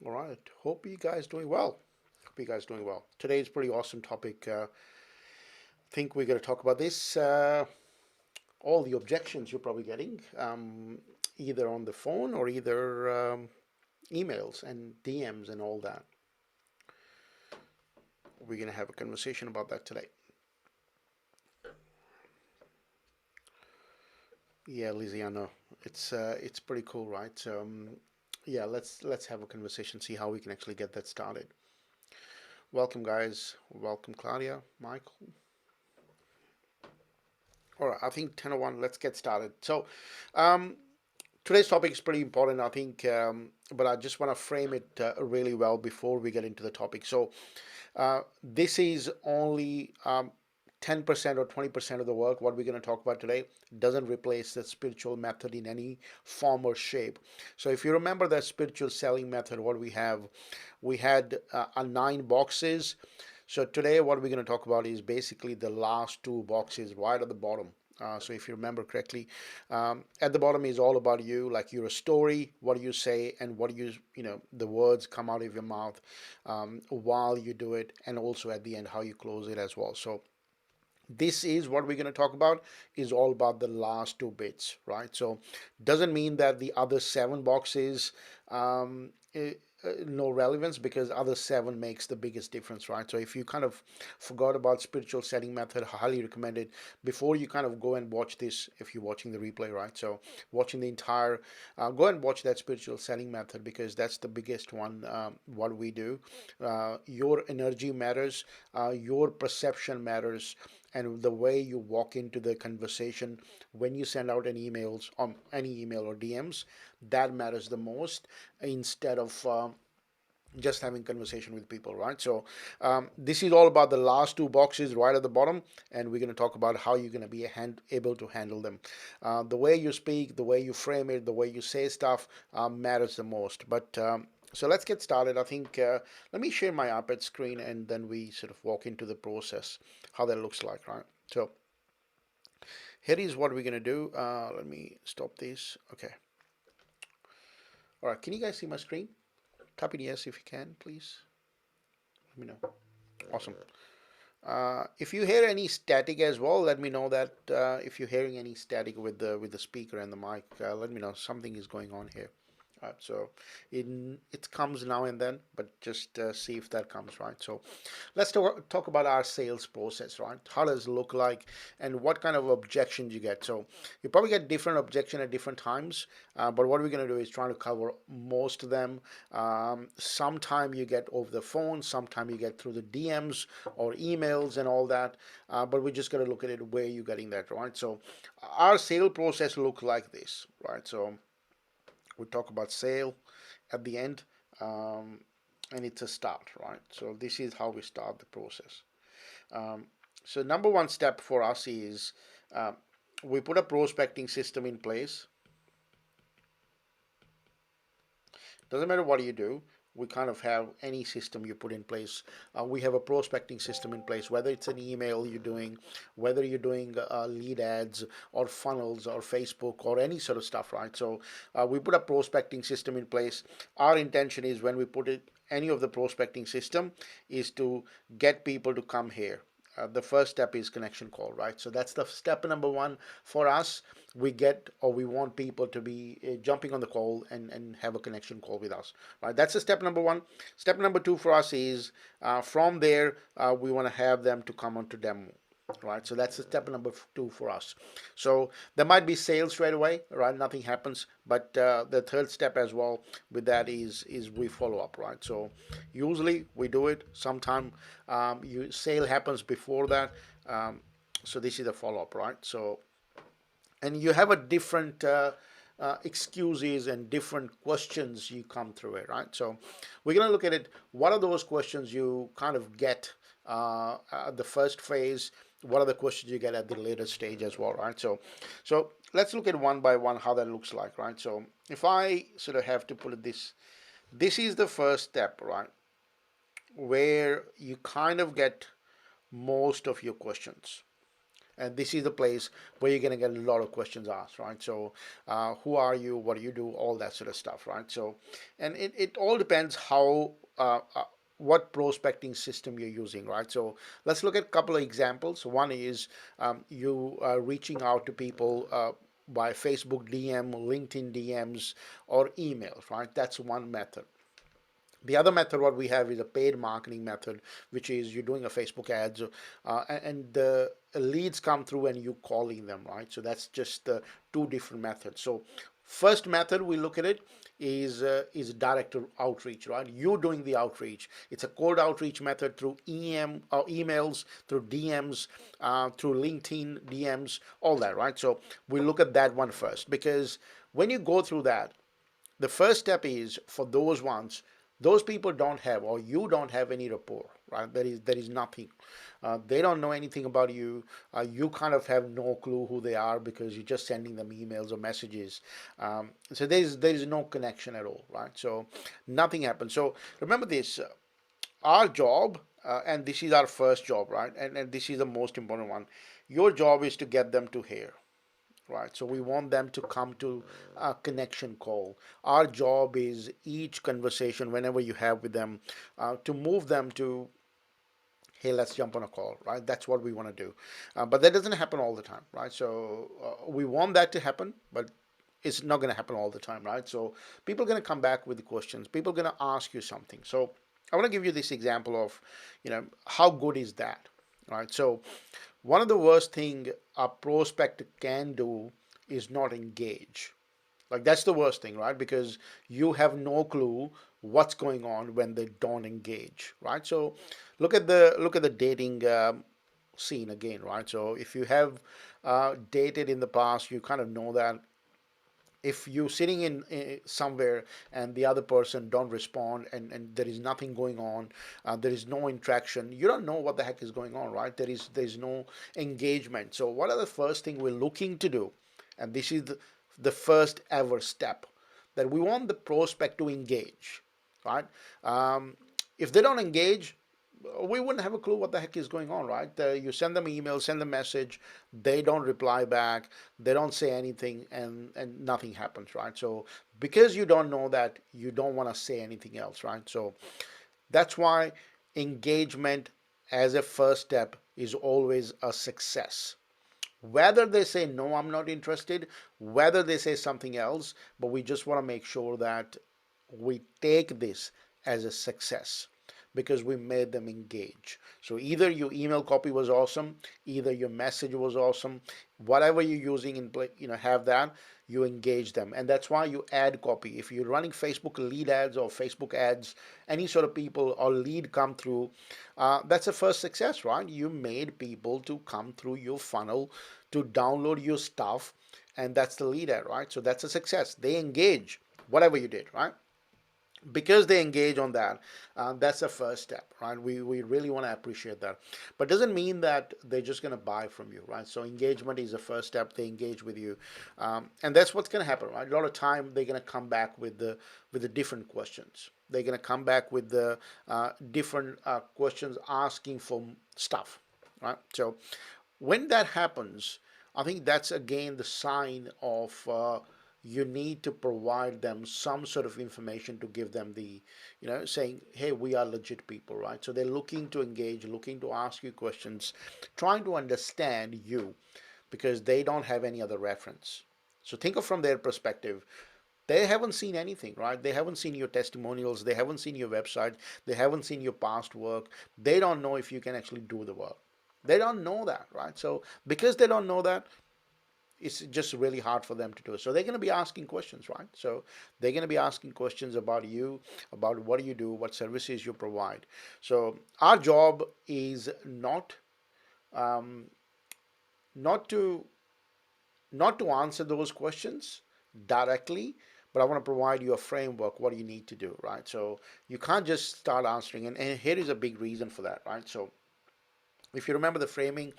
All right. Hope you guys doing well. Hope you guys doing well. Today's pretty awesome topic. Think we're going to talk about this. All the objections you're probably getting, either on the phone or either emails and DMs and all that. We're going to have a conversation about that today. Yeah, Lizzie, I know it's pretty cool, right? So, yeah, let's have a conversation, see how we can actually get that started. Welcome, guys. Welcome, Claudia, Michael. All right, I think 10:01. Let's get started. So, um, today's topic is pretty important, I think, but I just want to frame it really well before we get into the topic. So, this is only 10% or 20% of the work. What we're going to talk about today doesn't replace the spiritual method in any form or shape. So, if you remember the spiritual selling method, what we had nine boxes. So today, what we're going to talk about is basically the last two boxes right at the bottom. So if you remember correctly, at the bottom is all about you, like you're a story, what do you say, and what do the words come out of your mouth while you do it, and also at the end how you close it as well. So this is what we're going to talk about is all about the last two bits, right? So doesn't mean that the other seven boxes no relevance, because other seven makes the biggest difference, right? So if you kind of forgot about spiritual setting method, I highly recommend it before you kind of go and watch this. If you're watching the replay, right? So watching the entire, go and watch that spiritual setting method, because that's the biggest one. What we do, your energy matters, your perception matters, and the way you walk into the conversation when you send out any email or DMs, that matters the most, instead of just having conversation with people, right? So this is all about the last two boxes right at the bottom, and we're going to talk about how you're going to be able to handle them. The way you speak, the way you frame it, the way you say stuff matters the most. But so let's get started. I think let me share my iPad screen, and then we sort of walk into the process, how that looks like, right? So here is what we're going to do. Let me stop this. Okay. All right. Can you guys see my screen? Type in yes if you can, please. Let me know. Awesome. If you hear any static as well, let me know that. If you're hearing any static with the speaker and the mic, let me know something is going on here. So it comes now and then, but just see if that comes, right. So let's talk about our sales process, right? How does it look like, and what kind of objections you get? So you probably get different objection at different times, but what we're going to do is trying to cover most of them. Sometime you get over the phone, sometime you get through the DMs or emails and all that, but we're just going to look at it where you're getting that, right? So our sale process look like this, right? So we talk about sale at the end, um, and it's a start, right? So this is how we start the process. Um, so number one step for us is uh, we put a prospecting system in place. Doesn't matter what you do, we kind of have any system you put in place. We have a prospecting system in place, whether it's an email you're doing, whether you're doing lead ads or funnels or Facebook or any sort of stuff, right? So we put a prospecting system in place. Our intention is, when we put it, any of the prospecting system, is to get people to come here. The first step is connection call, right? So that's the step number one for us. We get, or we want people to be jumping on the call and have a connection call with us, right? That's the step number one. Step number two for us is from there, we want to have them to come onto demo, right? So that's the step number two for us. So there might be sales right away, right? Nothing happens, but the third step as well with that is we follow up, right? So usually we do it. Sometime you sale happens before that. So this is the follow up, right? So, and you have a different excuses and different questions you come through it, right? So we're going to look at it. What are those questions you kind of get at the first phase? What are the questions you get at the later stage as well, right? So let's look at one by one how that looks like, right? So if I sort of have to put it this is the first step, right, where you kind of get most of your questions. And this is the place where you're going to get a lot of questions asked, right? So, who are you? What do you do? All that sort of stuff, right? So, and it all depends how what prospecting system you're using, right? So let's look at a couple of examples. One is you are reaching out to people by Facebook DM, LinkedIn DMs, or emails, right? That's one method. The other method, what we have, is a paid marketing method, which is you're doing a Facebook ads, and the leads come through and you calling them, right? So that's just two different methods. So first method we look at it is direct outreach, right? You doing the outreach. It's a cold outreach method through emails, through DMs, through LinkedIn DMs, all that, right? So we look at that one first, because when you go through that, the first step is for those ones, those people don't have, or you don't have any rapport, right? There is nothing. They don't know anything about you. You kind of have no clue who they are because you're just sending them emails or messages. So there is no connection at all, right? So nothing happens. So remember this: our job, and this is our first job, right? And this is the most important one. Your job is to get them to here, right? So we want them to come to a connection call. Our job is each conversation, whenever you have with them, to move them to, hey, let's jump on a call, right? That's what we want to do. But that doesn't happen all the time, right? So we want that to happen, but it's not going to happen all the time, right? So people are going to come back with the questions. People are going to ask you something. So I want to give you this example of, how good is that, right? So one of the worst thing a prospect can do is not engage. Like that's the worst thing, right? Because you have no clue what's going on when they don't engage, right? So look at the dating scene again, right? So if you have dated in the past, you kind of know that if you're sitting in somewhere and the other person don't respond, and there is nothing going on, there is no interaction, you don't know what the heck is going on, right? There is no engagement. So what are the first thing we're looking to do? And this is the first ever step, that we want the prospect to engage, right? If they don't engage, we wouldn't have a clue what the heck is going on, right? You send them email, send them message, they don't reply back, they don't say anything, and nothing happens, right? So because you don't know that, you don't want to say anything else, right? So that's why engagement as a first step is always a success. Whether they say no, I'm not interested, whether they say something else, but we just want to make sure that we take this as a success because we made them engage. So either your email copy was awesome, either your message was awesome, whatever you're using in play, have that, you engage them. And that's why you add copy. If you're running Facebook lead ads or Facebook ads, any sort of people or lead come through, that's a first success, right? You made people to come through your funnel to download your stuff, and that's the lead ad, right? So that's a success. They engage whatever you did, right? Because they engage on that, that's the first step, right? We really want to appreciate that, but doesn't mean that they're just going to buy from you, right? So engagement is the first step. They engage with you, and that's what's going to happen, right? A lot of time they're going to come back with the different questions. They're going to come back with the different questions, asking for stuff, right? So when that happens, I think that's again the sign of you need to provide them some sort of information to give them the, saying, hey, we are legit people, right? So they're looking to engage, looking to ask you questions, trying to understand you because they don't have any other reference. So think of from their perspective. They haven't seen anything, right? They haven't seen your testimonials. They haven't seen your website. They haven't seen your past work. They don't know if you can actually do the work. They don't know that, right? So because they don't know that, it's just really hard for them to do it. So they're going to be asking questions, right? So they're going to be asking questions about you, about what do you do, what services you provide. So our job is um, not to not to answer those questions directly, but I want to provide you a framework. What do you need to do, right? So you can't just start answering, and here is a big reason for that, right? So if you remember the framing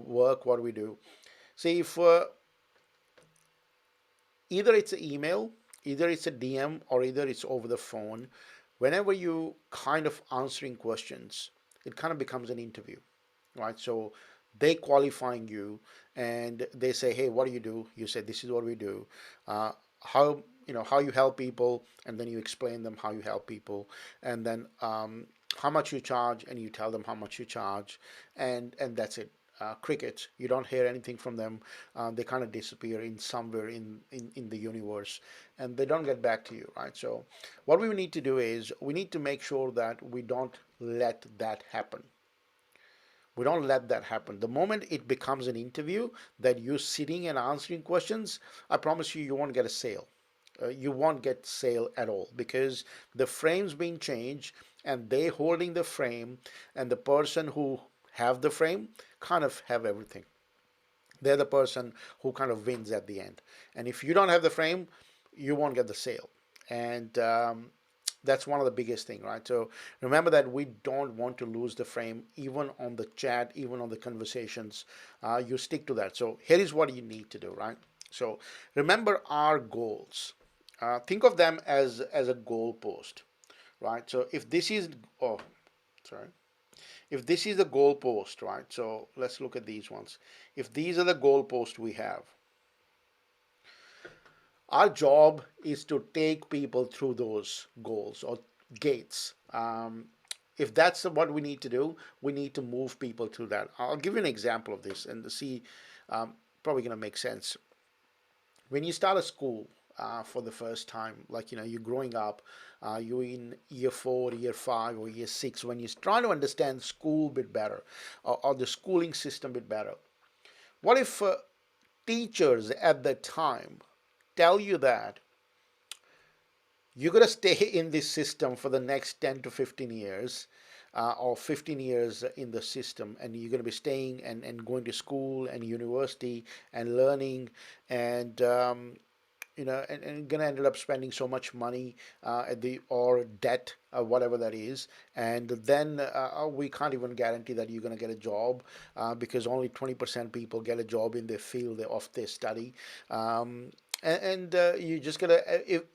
work, what do we do? See, if either it's an email, either it's a DM, or either it's over the phone, whenever you kind of answering questions, it kind of becomes an interview, right? So they qualifying you, and they say, hey, what do you do? You say, this is what we do. How, how you help people, and then you explain them how you help people, and then how much you charge, and you tell them how much you charge, and that's it. Crickets. You don't hear anything from them. They kind of disappear in somewhere in the universe, and they don't get back to you, right? So what we need to do is we need to make sure that we don't let that happen. We don't let that happen. The moment it becomes an interview that you're sitting and answering questions, I promise you, you won't get a sale. You won't get sale at all, because the frame's being changed, and they holding the frame, and the person who have the frame kind of have everything. They're the person who kind of wins at the end. And if you don't have the frame, you won't get the sale. And that's one of the biggest thing, right? So remember that we don't want to lose the frame, even on the chat, even on the conversations. You stick to that. So here is what you need to do, right? So remember our goals. Think of them as a goal post, right? So if this is, oh, sorry, if this is the goal post, right? So let's look at these ones. If these are the goal posts we have, our job is to take people through those goals or gates. If that's what we need to do, we need to move people through that. I'll give you an example of this and to see, probably going to make sense. When you start a school for the first time, like you're growing up, you're in year 4, year 5, or year 6, when you're trying to understand school a bit better, or the schooling system a bit better. What if teachers at the time tell you that you're going to stay in this system for the next 10 to 15 years, or 15 years in the system, and you're going to be staying and going to school and university and learning, and and gonna end up spending so much money at the or debt, whatever that is, and then we can't even guarantee that you're gonna get a job, because only 20% people get a job in their field of their study. And you just gonna,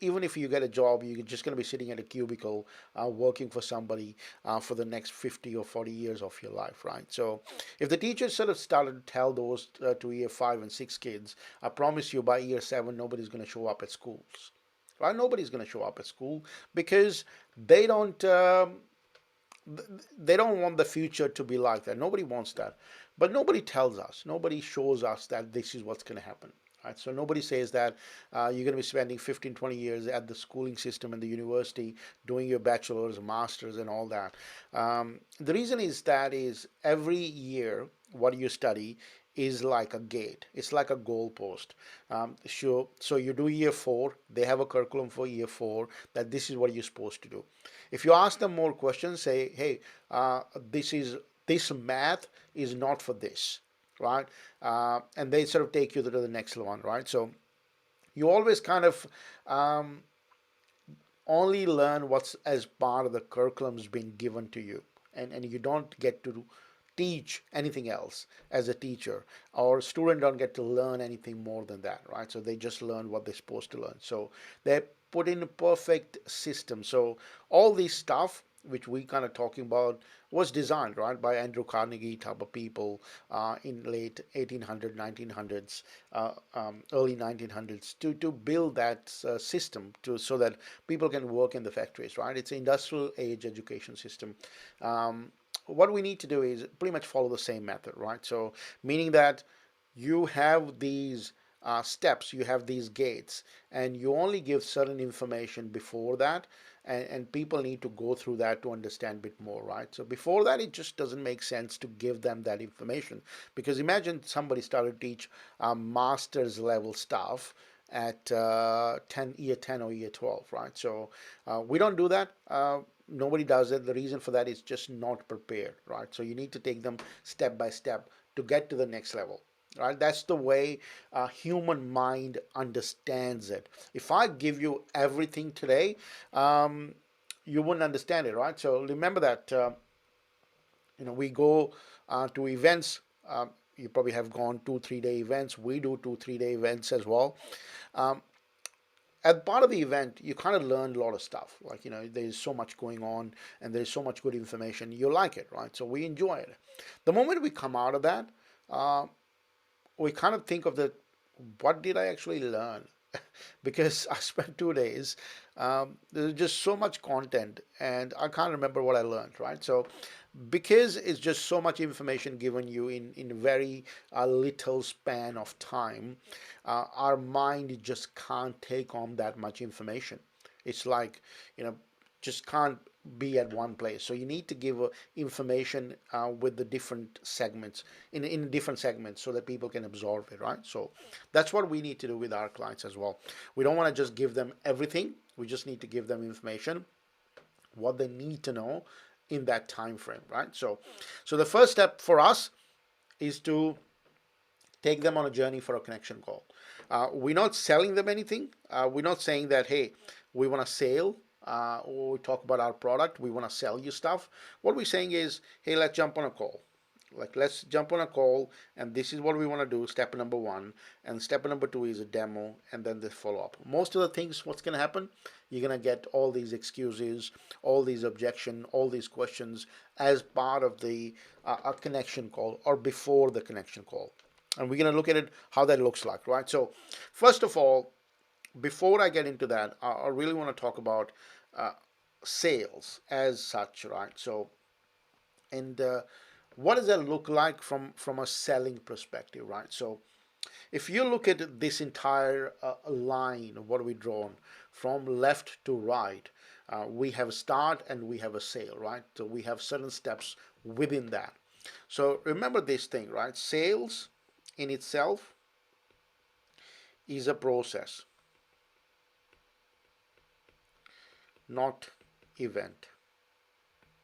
even if you get a job, you're just gonna be sitting at a cubicle, working for somebody for the next 50 or 40 years of your life, right? So if the teachers sort of started to tell those to year 5 and 6 kids, I promise you by year 7 nobody's gonna show up at schools, right? Nobody's gonna show up at school, because they don't. They don't want the future to be like that. Nobody wants that. But nobody tells us, nobody shows us that this is what's going to happen. Right? So nobody says that you're going to be spending 15, 20 years at the schooling system and the university doing your bachelor's, master's, and all that. The reason is that is every year what you study is like a gate. It's like a goalpost. So you do year 4. They have a curriculum for year 4 that this is what you're supposed to do. If you ask them more questions, say, hey, this math is not for this, right? And they sort of take you to the next one, right? So you always kind of only learn what's as part of the curriculum's been given to you, and you don't get to teach anything else as a teacher, or student don't get to learn anything more than that, right? So they just learn what they're supposed to learn. So they put in a perfect system. So all this stuff which we kind of talking about was designed, right, by Andrew Carnegie type of people in late 1800s, 1900s, early 1900s, to build that system to so that people can work in the factories, right? It's an industrial age education system. What we need to do is pretty much follow the same method, right? So meaning that you have these steps, you have these gates, and you only give certain information before that, and people need to go through that to understand a bit more, right? So before that, it just doesn't make sense to give them that information, because imagine somebody started to teach master's level stuff at year 10 or year 12, right? So we don't do that. Nobody does it. The reason for that is just not prepared, right? So you need to take them step by step to get to the next level, right? That's the way human mind understands it. If I give you everything today, you wouldn't understand it, right? So remember that we go to events. You probably have gone 2 3 day events. We do 2 3 day events as well. um, as part of the event, you kind of learn a lot of stuff. Like, there's so much going on, and there's so much good information. You like it, right? So we enjoy it. The moment we come out of that, uh, we kind of think of the what did I actually learn? Because I spent 2 days. There's just so much content, and I can't remember what I learned, right? So, because it's just so much information given you in very little span of time, our mind just can't take on that much information. It's like, you know, just can't be at one place. So you need to give information with the different segments in different segments so that people can absorb it, right? So that's what we need to do with our clients as well. We don't want to just give them everything. We just need to give them information, what they need to know in that time frame, right? So the first step for us is to take them on a journey for a connection call. We're not selling them anything. We're not saying that, hey, we want to sell or we talk about our product, we want to sell you stuff. What we're saying is, hey, let's jump on a call. Like, let's jump on a call, and this is what we want to do, step number one. And step number two is a demo, and then the follow up. Most of the things, what's going to happen? You're going to get all these excuses, all these objections, all these questions as part of the a connection call or before the connection call. And we're going to look at it how that looks like, right? So first of all, before I get into that, I really want to talk about uh, sales as such, right? So, and what does that look like from a selling perspective, right? So if you look at this entire line of what we drawn from left to right, we have a start and we have a sale, right? So we have certain steps within that. So remember this thing, right? Sales in itself is a process, not event,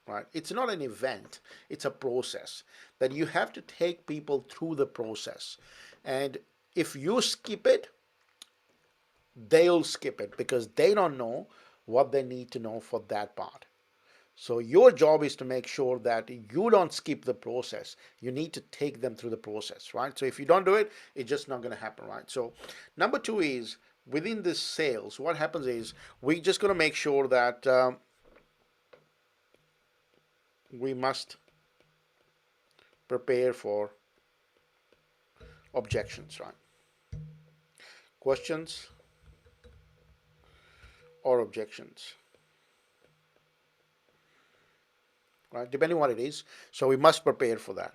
right? It's not an event, it's a process that you have to take people through the process. And if you skip it, they'll skip it because they don't know what they need to know for that part. So your job is to make sure that you don't skip the process. You need to take them through the process, right? So if you don't do it, it's just not going to happen, right? So number two is within this sales, what happens is we're just going to make sure that we must prepare for objections, right? Questions or objections, right? Depending on what it is. So we must prepare for that.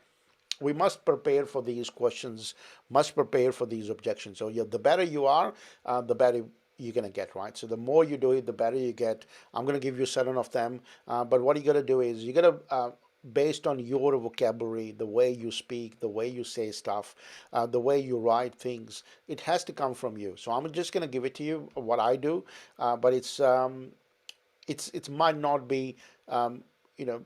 We must prepare for these questions, must prepare for these objections. So the better you are, the better you're going to get, right? So the more you do it, the better you get. I'm going to give you 7 of them. But what you got to do is you got to, based on your vocabulary, the way you speak, the way you say stuff, the way you write things, it has to come from you. So I'm just going to give it to you, what I do. But it might not be, you know,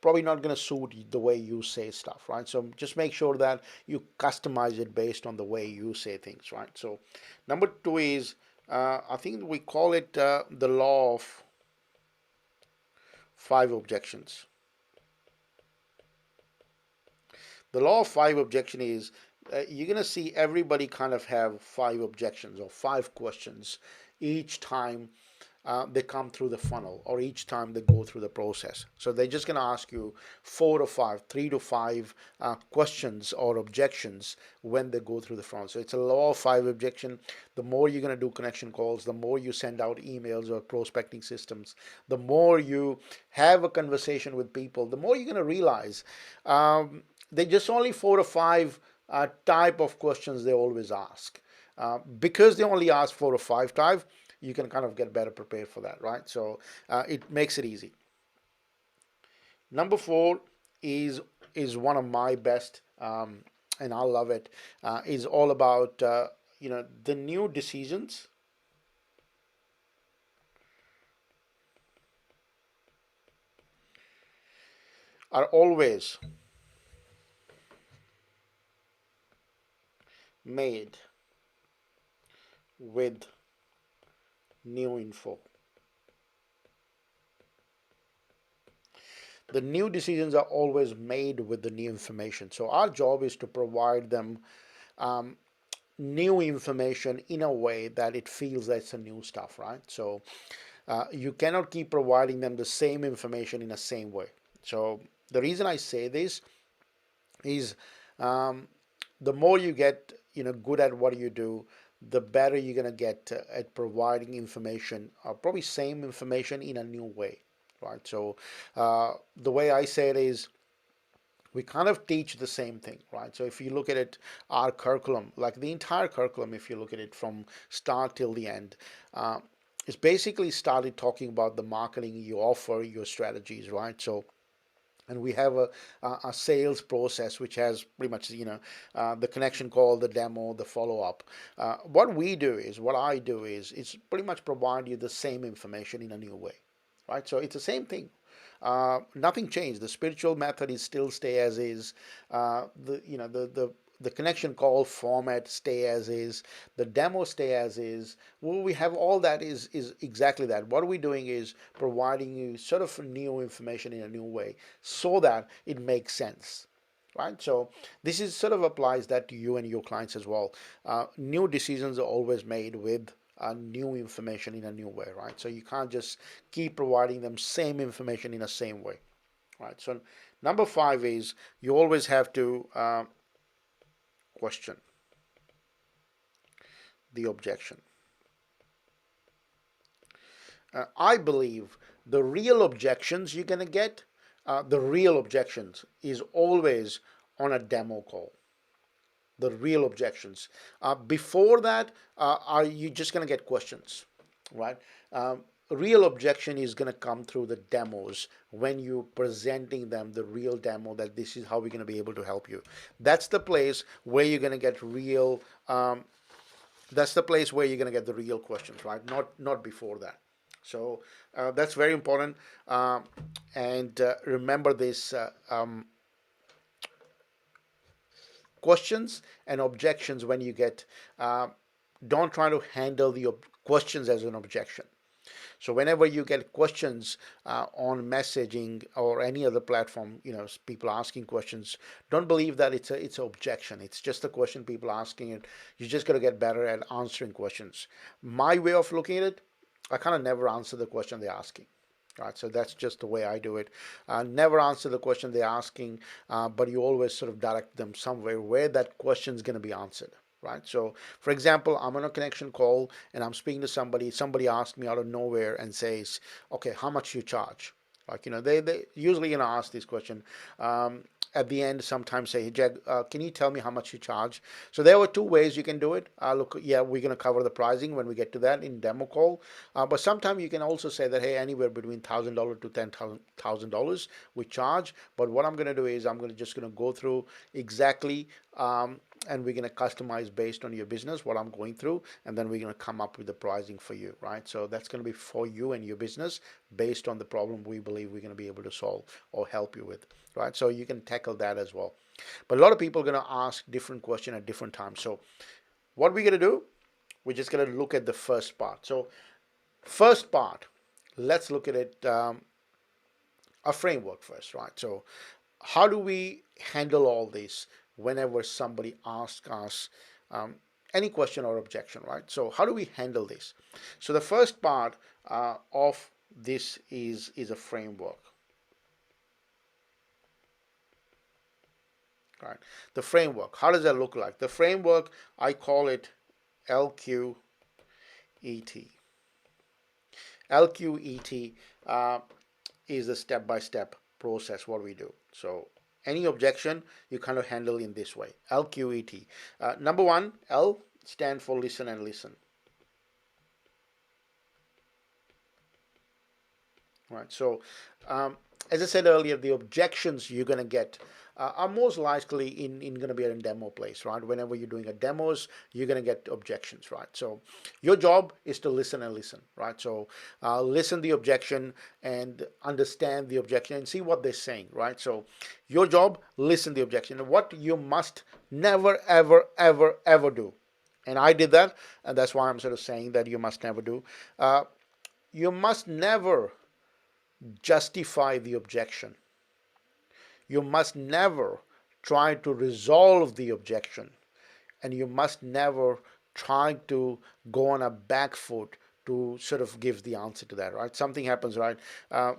probably not going to suit the way you say stuff, right? So just make sure that you customize it based on the way you say things, right? So number two is, I think we call it the law of 5 objections. The law of 5 objection is you're going to see everybody kind of have 5 objections or 5 questions each time they come through the funnel or each time they go through the process. So they're just going to ask you 4 to 5, 3 to 5 questions or objections when they go through the funnel. So it's a law of 5 objection. The more you're going to do connection calls, the more you send out emails or prospecting systems, the more you have a conversation with people, the more you're going to realize they're just only 4 to 5 type of questions they always ask. Because they only ask 4 or 5 type, you can kind of get better prepared for that, right? So it makes it easy. Number four is one of my best, and I love it. Is all about the new decisions are always made with new info. The new decisions are always made with the new information. So our job is to provide them um, new information in a way that it feels that it's a new stuff, right? So you cannot keep providing them the same information in the same way. So the reason I say this is the more you get, good at what you do, the better you're going to get at providing information, probably same information in a new way, right? So the way I say it is, we kind of teach the same thing, right? So if you look at it, our curriculum, like the entire curriculum, if you look at it from start till the end, uh, it's basically started talking about the marketing you offer, your strategies, right? So, and we have a sales process which has pretty much, the connection call, the demo, the follow-up. What I do is it's pretty much provide you the same information in a new way, right? So it's the same thing. Nothing changed. The spiritual method is still stay as is. The connection call format stay as is. The demo stay as is. Well, we have all that is exactly that. What we're doing is providing you sort of new information in a new way so that it makes sense, right? So this is sort of applies that to you and your clients as well. New decisions are always made with new information in a new way, right? So you can't just keep providing them same information in the same way, right? So number 5 is you always have to question the objection. I believe the real objections you're going to get, the real objections is always on a demo call. The real objections. Before that, are you just going to get questions, right? Real objection is going to come through the demos when you're presenting them the real demo that this is how we're going to be able to help you. That's the place where you're going to get real. That's the place where you're going to get the real questions, right? Not before that. So that's very important. And remember this. Questions and objections when you get, don't try to handle the questions as an objection. So whenever you get questions on messaging or any other platform, people asking questions, don't believe that it's an objection. It's just a question people asking it. You just got to get better at answering questions. My way of looking at it, I kind of never answer the question they're asking. Right, so that's just the way I do it. Never answer the question they're asking, but you always sort of direct them somewhere where that question is going to be answered. Right. So, for example, I'm on a connection call and I'm speaking to somebody. Somebody asks me out of nowhere and says, "Okay, how much you charge?" Like, they usually ask this question. At the end, sometimes say, "Hey, Jag, can you tell me how much you charge?" So there were two ways you can do it. Look, yeah, we're going to cover the pricing when we get to that in demo call. But sometimes you can also say that, hey, anywhere between $1,000 to $10,000 we charge. But what I'm going to do is I'm just going to go through exactly. And we're going to customize based on your business what I'm going through, and then we're going to come up with the pricing for you, right? So that's going to be for you and your business based on the problem we believe we're going to be able to solve or help you with, right? So you can tackle that as well. But a lot of people are going to ask different questions at different times. So what we're going to do, we're just going to look at the first part. So first part, let's look at it, a framework first, right? So how do we handle all this whenever somebody asks us any question or objection, right? So how do we handle this? So the first part of this is a framework, right? The framework, how does that look like? The framework, I call it LQET. LQET is the step-by-step process what we do. So any objection you kind of handle in this way. LQET. Number 1, L stand for listen and listen. Right. So as I said earlier, the objections you're going to get are most likely in going to be in demo place, right? Whenever you're doing a demos, you're going to get objections, right? So your job is to listen and listen, right? So listen the objection and understand the objection and see what they're saying, right? So your job, listen the objection. And what you must never, ever, ever, ever do, and I did that, and that's why I'm sort of saying that you must never do. You must never justify the objection. You must never try to resolve the objection, and you must never try to go on a back foot to sort of give the answer to that, right? Something happens, right?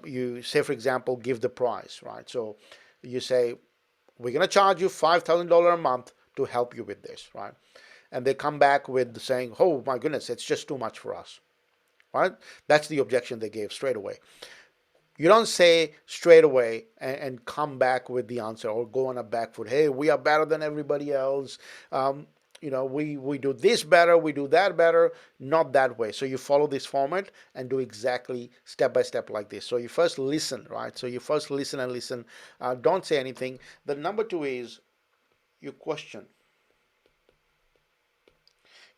You say, for example, give the price, right? So you say, we're going to charge you $5,000 a month to help you with this, right? And they come back with saying, oh my goodness, it's just too much for us, right? That's the objection they gave straight away. You don't say straight away and come back with the answer or go on a back foot. Hey, we are better than everybody else. Um, we do this better, we do that better. Not that way. So you follow this format and do exactly step by step like this. So you first listen, right? So you first listen and listen. Don't say anything. The number two is you question.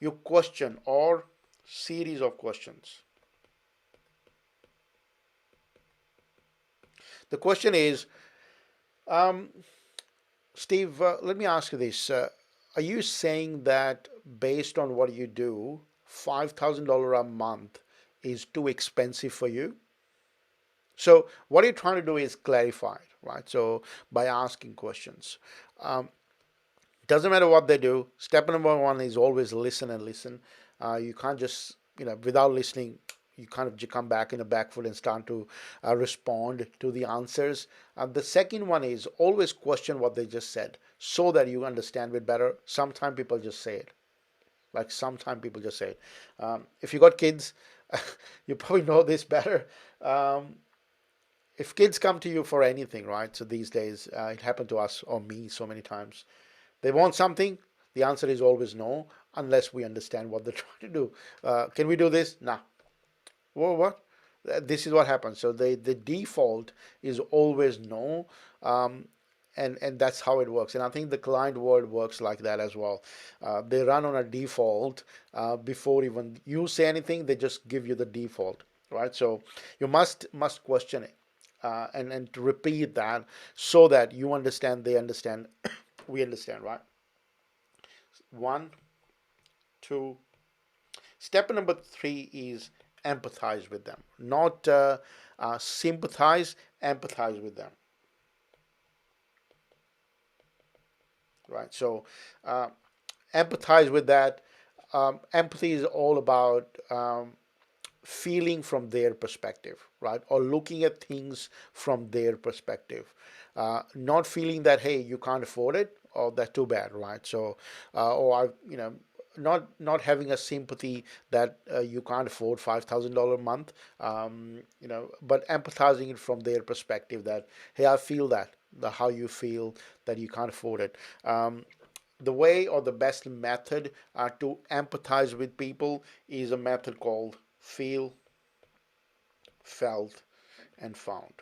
You question or series of questions. The question is, um, Steve, let me ask you this. Are you saying that based on what you do, $5,000 a month is too expensive for you? So, what you're trying to do is clarify, right? So, by asking questions. Um, doesn't matter what they do. Step number one is always listen and listen. You can't just, without listening, you kind of come back in a back foot and start to respond to the answers. The second one is always question what they just said so that you understand it better. Sometimes people just say it. Like sometimes people just say it. If you got kids, you probably know this better. Um, if kids come to you for anything, right? So these days, it happened to us or me so many times. They want something. The answer is always no, unless we understand what they're trying to do. Can we do this? Nah. Well, what? This is what happens. So the default is always no, um, and that's how it works. And I think the client world works like that as well. They run on a default before even you say anything. They just give you the default, right? So you must question it. And to repeat that so that you understand, they understand, we understand, right? One, two. Step number three is empathize with them, not sympathize, empathize with them, right? So, uh, empathize with that. Empathy is all about feeling from their perspective, right? Or looking at things from their perspective. Not feeling that, hey, you can't afford it, or that's too bad, right? So, or, not having a sympathy that you can't afford $5,000 a month, but empathizing it from their perspective that, hey, I feel that, how you feel that you can't afford it. The way or the best method to empathize with people is a method called feel, felt, and found.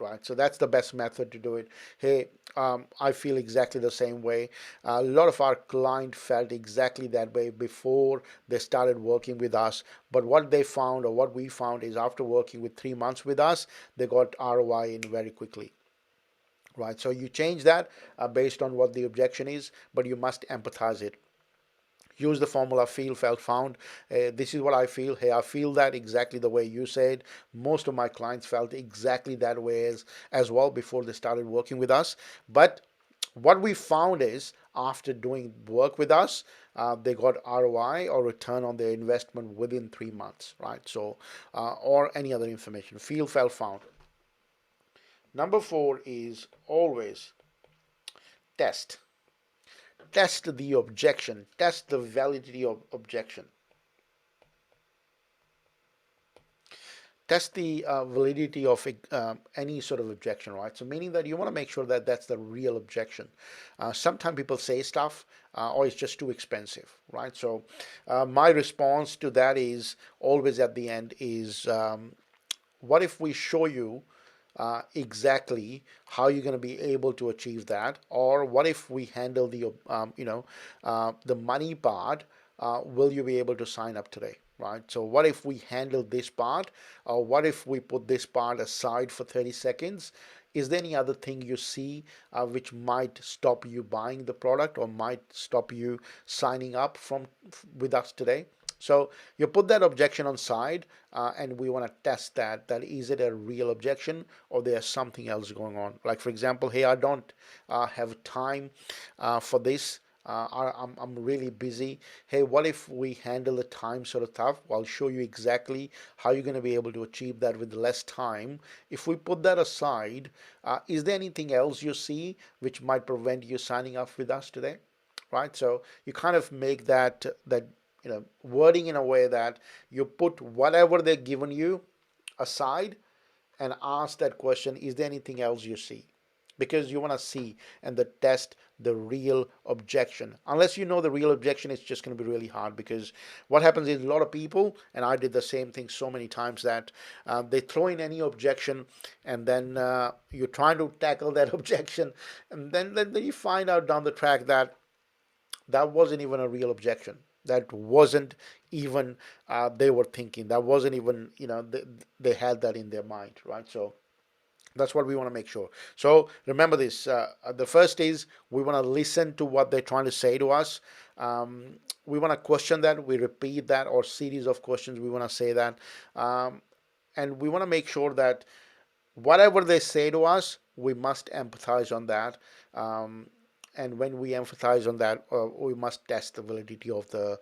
Right, so that's the best method to do it. Hey, I feel exactly the same way. A lot of our client felt exactly that way before they started working with us. But what they found, or what we found, is after working with 3 months with us, they got ROI in very quickly. Right, so you change that based on what the objection is, but you must empathize it. Use the formula feel, felt, found. This is what I feel. Hey, I feel that exactly the way you said. Most of my clients felt exactly that way as well before they started working with us. But what we found is after doing work with us, they got ROI or return on their investment within 3 months, right? So, or any other information. Feel, felt, found. Number four is always test. Test the objection. Test the validity of objection. Test the validity of any sort of objection, right? So meaning that you want to make sure that that's the real objection. Sometimes people say stuff or it's just too expensive, right? So my response to that is always at the end is what if we show you exactly how you're going to be able to achieve that, or what if we handle the money part? Will you be able to sign up today? Right. So what if we handle this part, or what if we put this part aside for 30 seconds? Is there any other thing you see which might stop you buying the product or might stop you signing up with us today? So you put that objection on side, and we want to test that is it a real objection or there's something else going on. Like for example, hey, I don't have time for this. I'm really busy. Hey, what if we handle the time sort of tough? I'll show you exactly how you're going to be able to achieve that with less time. If we put that aside, is there anything else you see which might prevent you signing up with us today? Right? So you kind of make that wording in a way that you put whatever they're given you aside and ask that question, is there anything else you see? Because you want to see and the test the real objection. Unless you know the real objection, it's just going to be really hard, because what happens is a lot of people, and I did the same thing so many times, that they throw in any objection, and then you're trying to tackle that objection, and then you find out down the track that that wasn't even a real objection. That wasn't even they were thinking. That wasn't even, they had that in their mind, right? So that's what we want to make sure. So remember this. The first is we want to listen to what they're trying to say to us. We want to question that. We repeat that, or series of questions. We want to say that. And we want to make sure that whatever they say to us, we must empathize on that. And when we emphasize on that, we must test the validity of the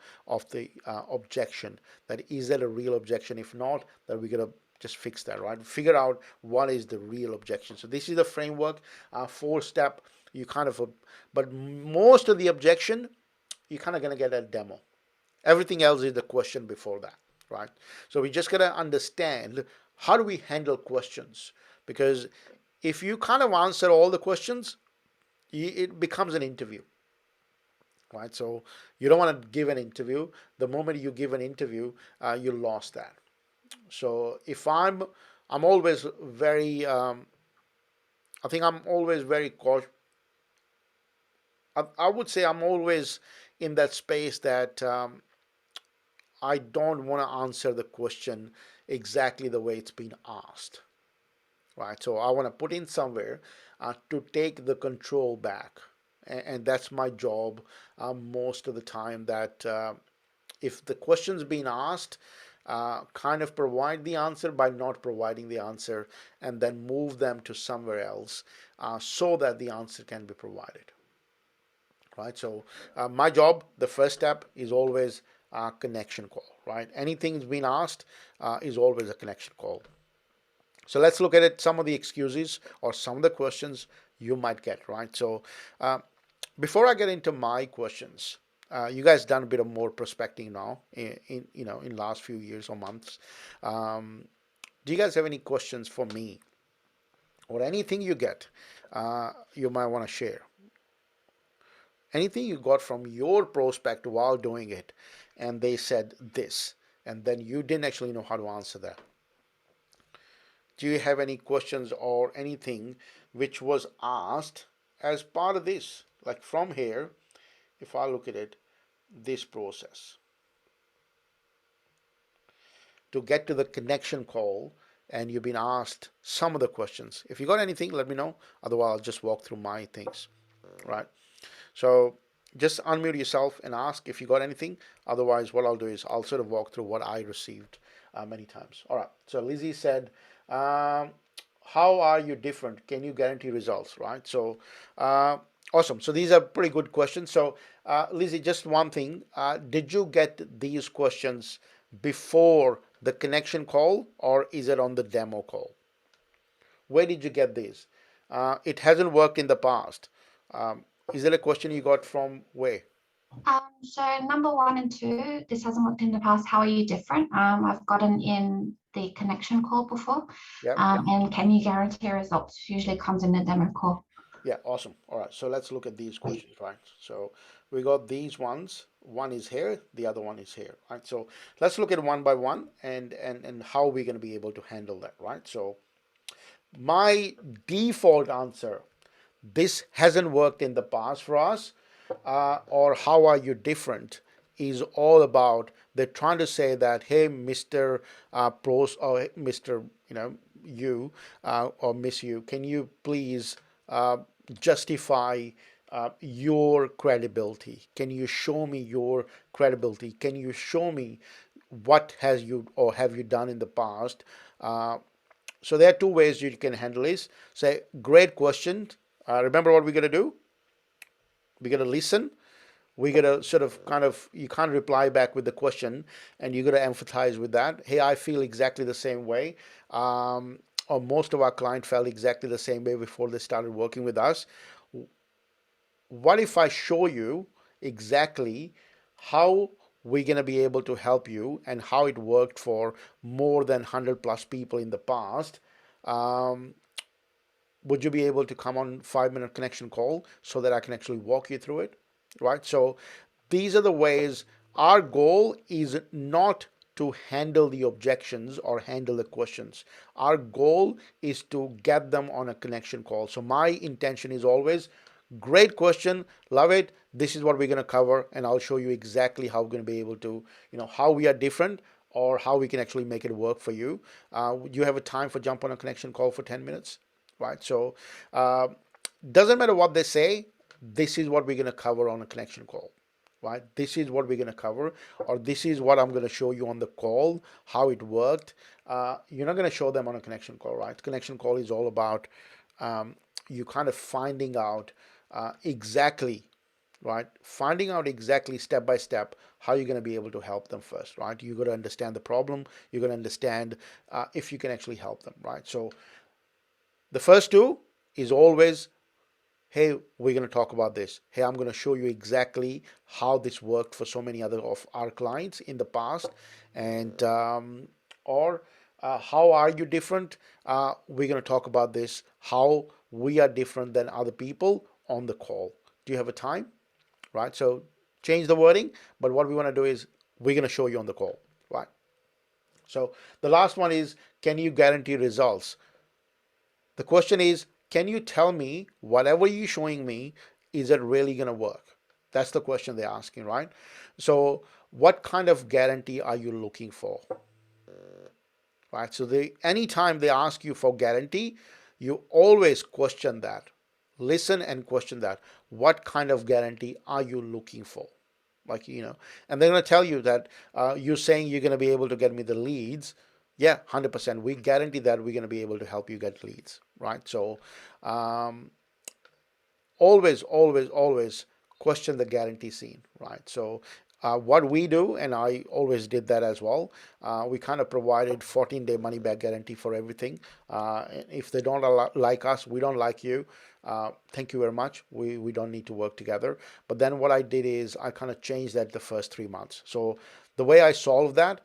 objection. That is that a real objection? If not, then we gotta just fix that, right? Figure out what is the real objection. So this is the framework, 4 step. You kind of, but most of the objection, you're kind of gonna get a demo. Everything else is the question before that, right? So we just gotta understand how do we handle questions, because if you kind of answer all the questions, it becomes an interview, right? So you don't want to give an interview. The moment you give an interview, you lost that. So if I'm always very, I think I'm always very cautious. I would say I'm always in that space that I don't want to answer the question exactly the way it's been asked, right? So I want to put in somewhere to take the control back, and that's my job most of the time. That if the question's being asked, kind of provide the answer by not providing the answer, and then move them to somewhere else so that the answer can be provided, right? So my job, the first step is always a connection call, right? Anything's been asked is always a connection call. So let's look at it, some of the excuses or some of the questions you might get, right? So before I get into my questions, you guys done a bit of more prospecting now in last few years or months. Do you guys have any questions for me, or anything you get you might want to share? Anything you got from your prospect while doing it, and they said this, and then you didn't actually know how to answer that? Do you have any questions or anything which was asked as part of this? Like from here, if I look at it, this process to get to the connection call, and you've been asked some of the questions. If you got anything, let me know. Otherwise, I'll just walk through my things, right? So just unmute yourself and ask if you got anything. Otherwise, what I'll do is I'll sort of walk through what I received many times. All right. So Lizzie said, how are you different? Can you guarantee results? Right. So awesome. So these are pretty good questions. So Lizzie, just one thing. Did you get these questions before the connection call, or is it on the demo call? Where did you get these? It hasn't worked in the past. Is there a question you got from where? So number 1 and 2, this hasn't worked in the past. How are you different? I've gotten in the connection call before. Yep. And can you guarantee results? Usually comes in the demo call. Yeah, awesome. All right, so let's look at these questions, right? So we got these ones. One is here, the other one is here, right? So let's look at one by one, and how we're going to be able to handle that, right? So my default answer, this hasn't worked in the past for us, or how are you different, is all about they're trying to say that, hey, Mr. Pros, or Mr. You, or Miss You, can you please justify your credibility? Can you show me your credibility? Can you show me what has you or have you done in the past? So there are two ways you can handle this. Say, great question. Remember what we're going to do? We're going to listen. we gotta sort of kind of, you can't reply back with the question, and you gotta empathize with that. Hey, I feel exactly the same way. Um, or most of our clients felt exactly the same way before they started working with us. What if I show you exactly how we're going to be able to help you and how it worked for more than 100 plus people in the past? Um, would you be able to come on 5 minute connection call so that I can actually walk you through it? Right. So these are the ways. Our goal is not to handle the objections or handle the questions. Our goal is to get them on a connection call. So my intention is always, great question, love it. This is what we're going to cover, and I'll show you exactly how we're going to be able to, how we are different or how we can actually make it work for you. You have a time for jump on a connection call for 10 minutes, right? So uh, doesn't matter what they say, this is what we're going to cover on a connection call, right? This is what we're going to cover, or this is what I'm going to show you on the call, how it worked. You're not going to show them on a connection call, right? Connection call is all about you kind of finding out exactly, right? Finding out exactly step by step how you're going to be able to help them first, right? You got to understand the problem. You're going to understand if you can actually help them, right? So the first two is always, hey, we're going to talk about this. Hey, I'm going to show you exactly how this worked for so many other of our clients in the past, and or how are you different? We're going to talk about this, how we are different than other people on the call. Do you have a time? Right? So change the wording, but what we want to do is we're going to show you on the call, right? So the last one is, can you guarantee results? The question is, can you tell me whatever you're showing me, is it really going to work? That's the question they're asking, right? So, what kind of guarantee are you looking for? Right? So, anytime they ask you for guarantee, you always question that. Listen and question that. What kind of guarantee are you looking for? Like, and they're going to tell you that you're saying you're going to be able to get me the leads. Yeah, 100%. We guarantee that we're going to be able to help you get leads, right? So um, always, always, always question the guarantee scene, right? So what we do, and I always did that as well, we kind of provided 14-day money back guarantee for everything. If they don't like us, we don't like you. Thank you very much. We don't need to work together. But then what I did is I kind of changed that the first 3 months. So the way I solve that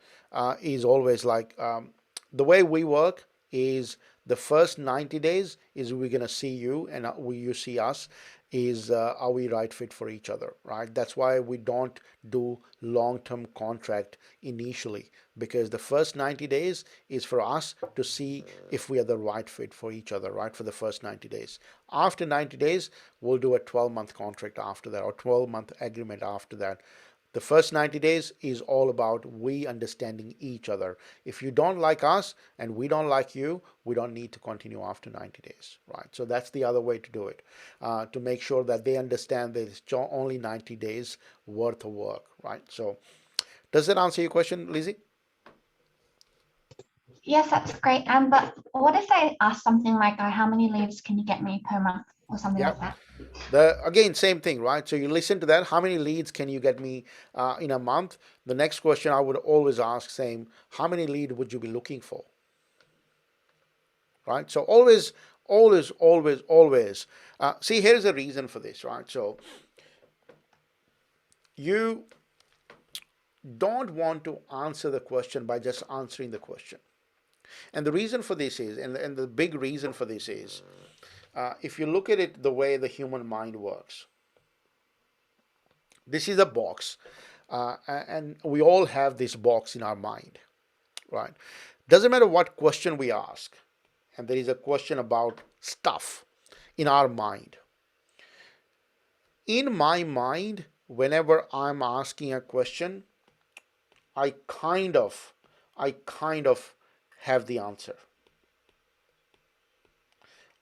is always like the way we work is the first 90 days is we're going to see you and you see us, is are we right fit for each other, right? That's why we don't do long-term contract initially, because the first 90 days is for us to see if we are the right fit for each other, right? For the first 90 days. After 90 days, we'll do a 12-month contract after that, or 12-month agreement after that. The first 90 days is all about we understanding each other. If you don't like us and we don't like you, we don't need to continue after 90 days, right? So that's the other way to do it, to make sure that they understand that it's only 90 days worth of work, right? So does that answer your question, Lizzie? Yes, that's great. But what if they ask something like, how many leads can you get me per month or something Yeah. like that? Again, same thing, right? So you listen to that. How many leads can you get me in a month? The next question I would always ask, same, how many lead would you be looking for? Right? So always, always, always, always. See, here's the reason for this, right? So you don't want to answer the question by just answering the question. And the reason for this is, and the big reason for this is, if you look at it the way the human mind works, this is a box, and we all have this box in our mind, right? Doesn't matter what question we ask, and there is a question about stuff in our mind. In my mind, whenever I'm asking a question, I kind of, I kind of have the answer.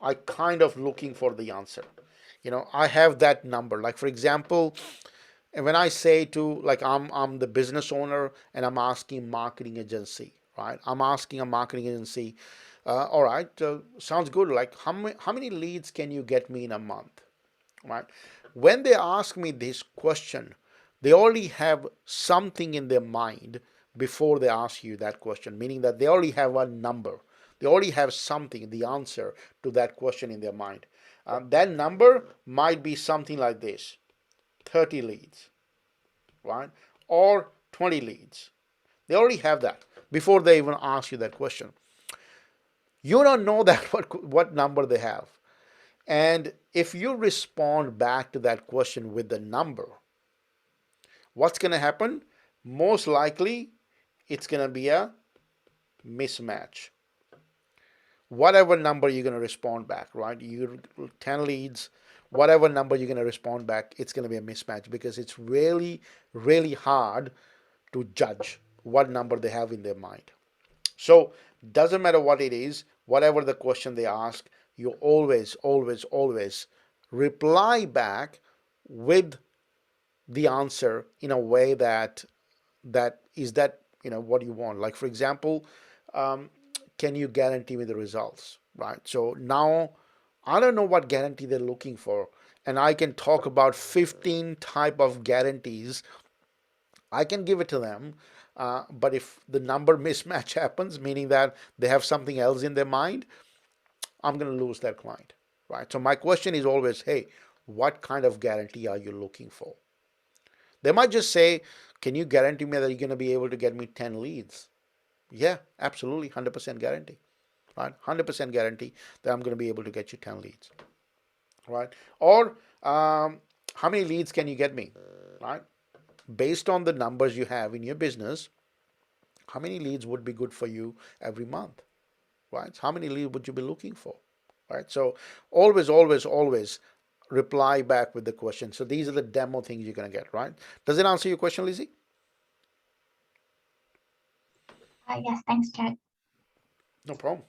I kind of looking for the answer. I have that number. Like for example, and when I say to, like, I'm the business owner and I'm asking marketing agency, right? I'm asking a marketing agency, all right, sounds good. Like how many leads can you get me in a month, right? when they ask me this question, they already have something in their mind before they ask you that question, meaning that they already have a number. They already have something, the answer to that question in their mind. That number might be something like this: 30 leads, right? Or 20 leads. They already have that before they even ask you that question. You don't know that what number they have. And if you respond back to that question with the number, what's going to happen? Most likely, it's going to be a mismatch. Whatever number you're going to respond back, right? You 10 leads, whatever number you're going to respond back, it's going to be a mismatch because it's really, really hard to judge what number they have in their mind. So, doesn't matter what it is, whatever the question they ask, you always, always, always reply back with the answer in a way that what you want. Like, for example, um, can you guarantee me the results, right? So now I don't know what guarantee they're looking for, and I can talk about 15 type of guarantees. I can give it to them, but if the number mismatch happens, meaning that they have something else in their mind, I'm going to lose that client, right? So my question is always, hey, what kind of guarantee are you looking for? They might just say, can you guarantee me that you're going to be able to get me 10 leads? Yeah, absolutely, 100% guarantee, right? 100% guarantee that I'm going to be able to get you 10 leads, right? Or how many leads can you get me, right? Based on the numbers you have in your business, how many leads would be good for you every month, right? How many leads would you be looking for, right? So always, always, always reply back with the question. So these are the demo things you're going to get, right? Does it answer your question, Lizzie? Yes, thanks, Jed. No problem.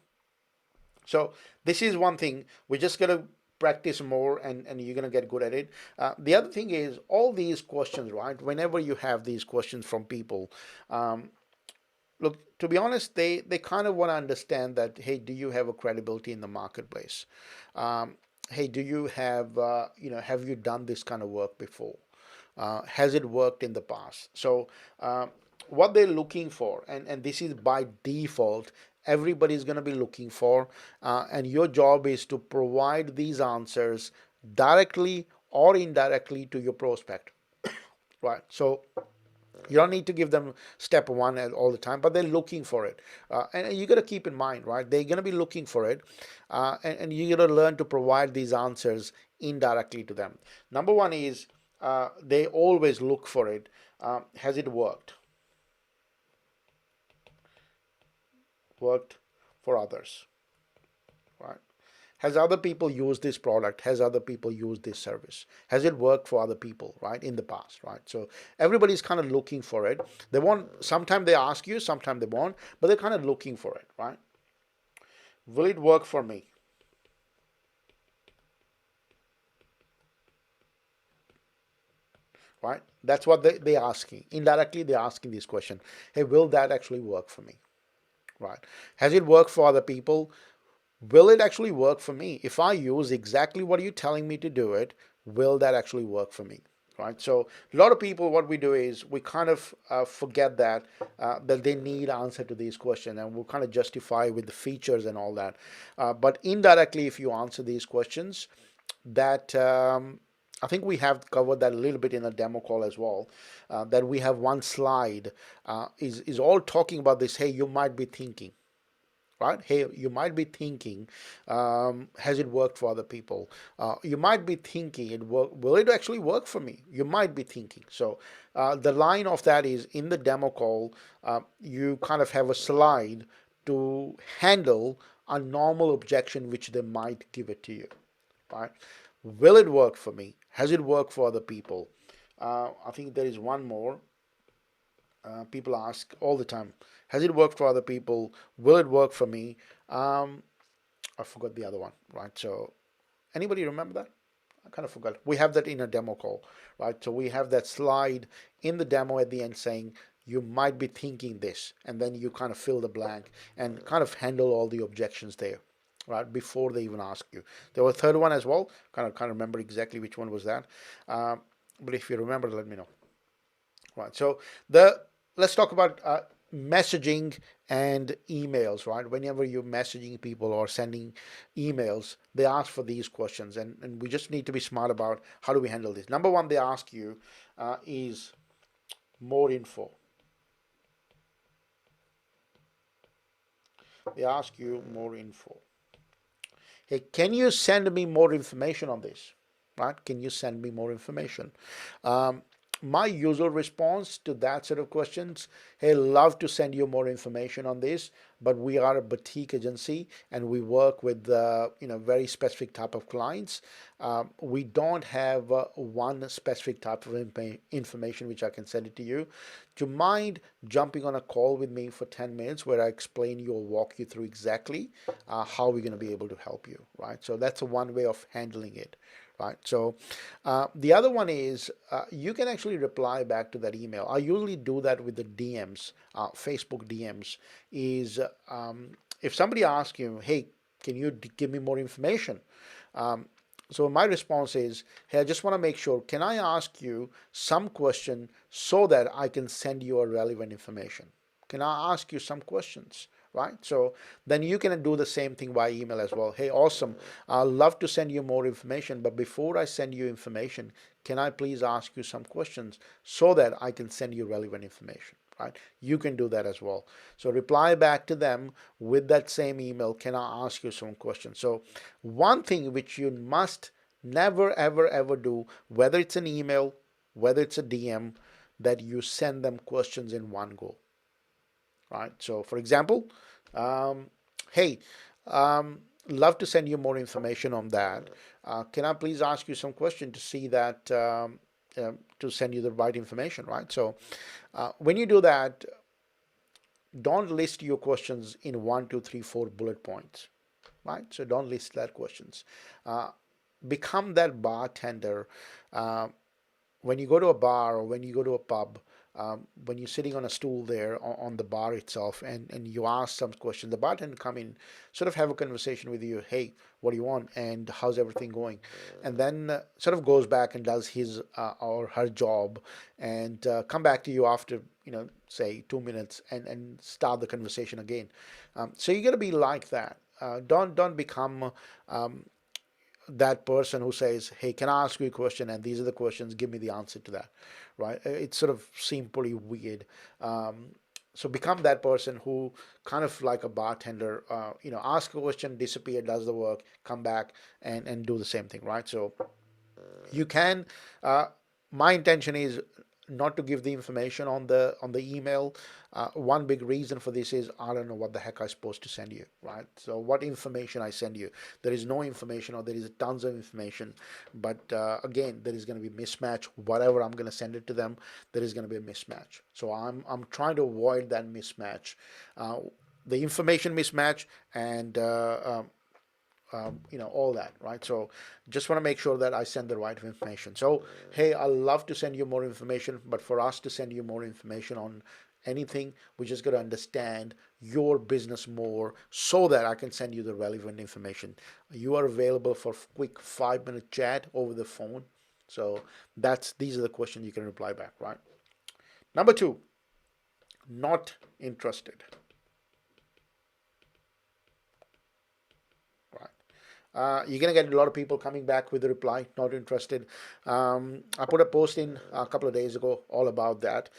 So this is one thing we're just going to practice more, and you're going to get good at it. The other thing is all these questions, right? Whenever you have these questions from people, um, look, to be honest, they kind of want to understand that, hey, do you have a credibility in the marketplace? Um, hey, do you have have you done this kind of work before? Has it worked in the past? So what they're looking for, and this is by default, everybody's going to be looking for, and your job is to provide these answers directly or indirectly to your prospect, right? So you don't need to give them step one all the time, but they're looking for it. And you got to keep in mind, right? They're going to be looking for it. And you got to learn to provide these answers indirectly to them. Number one is they always look for it. Has it worked? Worked for others, right? Has other people used this product? Has other people used this service? Has it worked for other people, right, in the past, right? So everybody's kind of looking for it. They want, sometimes they ask you, sometimes they won't, but they're kind of looking for it, right? Will it work for me? Right? That's what they're asking. Indirectly, they're asking this question. Hey, will that actually work for me? Right? Has it worked for other people? Will it actually work for me? If I use exactly what you're telling me to do it, will that actually work for me? Right. So a lot of people, what we do is we kind of forget that they need answer to these questions, and we'll kind of justify with the features and all that. But indirectly, if you answer these questions, that I think we have covered that a little bit in a demo call as well. That we have one slide is all talking about this. Hey, you might be thinking, right? Hey, you might be thinking, has it worked for other people? You might be thinking, will it actually work for me? You might be thinking. So the line of that is in the demo call, you kind of have a slide to handle a normal objection which they might give it to you, right? Will it work for me? Has it worked for other people? I think there is one more. People ask all the time, has it worked for other people? Will it work for me? I forgot the other one, right? So anybody remember that? I kind of forgot. We have that in a demo call, right? So we have that slide in the demo at the end saying, you might be thinking this, and then you kind of fill the blank and kind of handle all the objections there. right, before they even ask you. There was a third one as well. Can't remember exactly which one was that. But if you remember, let me know. Right. So the let's talk about messaging and emails. Right. Whenever you're messaging people or sending emails, they ask for these questions, and we just need to be smart about how do we handle this. Number one, they ask you is more info. They ask you more info. Hey, can you send me more information on this? Right? Can you send me more information? Um, my usual response to that set of questions, hey, love to send you more information on this, but we are a boutique agency and we work with very specific type of clients. We don't have one specific type of information which I can send it to you. Do you mind jumping on a call with me for 10 minutes where I explain you or walk you through exactly how we're going to be able to help you, right? So that's one way of handling it, right? So the other one is you can actually reply back to that email. I usually do that with the DMs, Facebook DMs. Is if somebody asks you, hey, can you give me more information? Um, so my response is, hey, I just want to make sure, can I ask you some question so that I can send you a relevant information? Can I ask you some questions? Right? So then you can do the same thing by email as well. Hey, awesome. I'd love to send you more information, but before I send you information, can I please ask you some questions so that I can send you relevant information? Right? You can do that as well. So reply back to them with that same email. Can I ask you some questions? So one thing which you must never, ever, ever do, whether it's an email, whether it's a DM, that you send them questions in one go. Right? So for example, um, hey, love to send you more information on that. Can I please ask you some question to see that to send you the right information, right? So when you do that, don't list your questions in one, two, three, four bullet points, right? So don't list that questions. Uh, Become that bartender. Uh, when you go to a bar or when you go to a pub, when you're sitting on a stool there on the bar itself and you ask some questions, the bartender come in, sort of have a conversation with you. Hey, what do you want? And how's everything going? And then sort of goes back and does his or her job and come back to you after, say 2 minutes and start the conversation again. So you got to be like that. Don't become that person who says, "Hey, can I ask you a question?" And these are the questions. Give me the answer to that, right? It sort of seemed pretty weird. So become that person who kind of like a bartender, ask a question, disappear, does the work, come back and do the same thing, right? So you can. My intention is not to give the information on the email. One big reason for this is I don't know what the heck I'm supposed to send you, right? So what information I send you, there is no information or there is tons of information, but again, there is going to be mismatch. Whatever I'm going to send it to them, there is going to be a mismatch. So I'm trying to avoid that mismatch, the information mismatch, and all that, right? So just want to make sure that I send the right information. So, hey, I love to send you more information, but for us to send you more information on anything, we just got to understand your business more so that I can send you the relevant information. You are available for quick 5 minute chat over the phone. So these are the questions you can reply back, right? Number two, not interested. Right. You're going to get a lot of people coming back with a reply, not interested. I put a post in a couple of days ago all about that,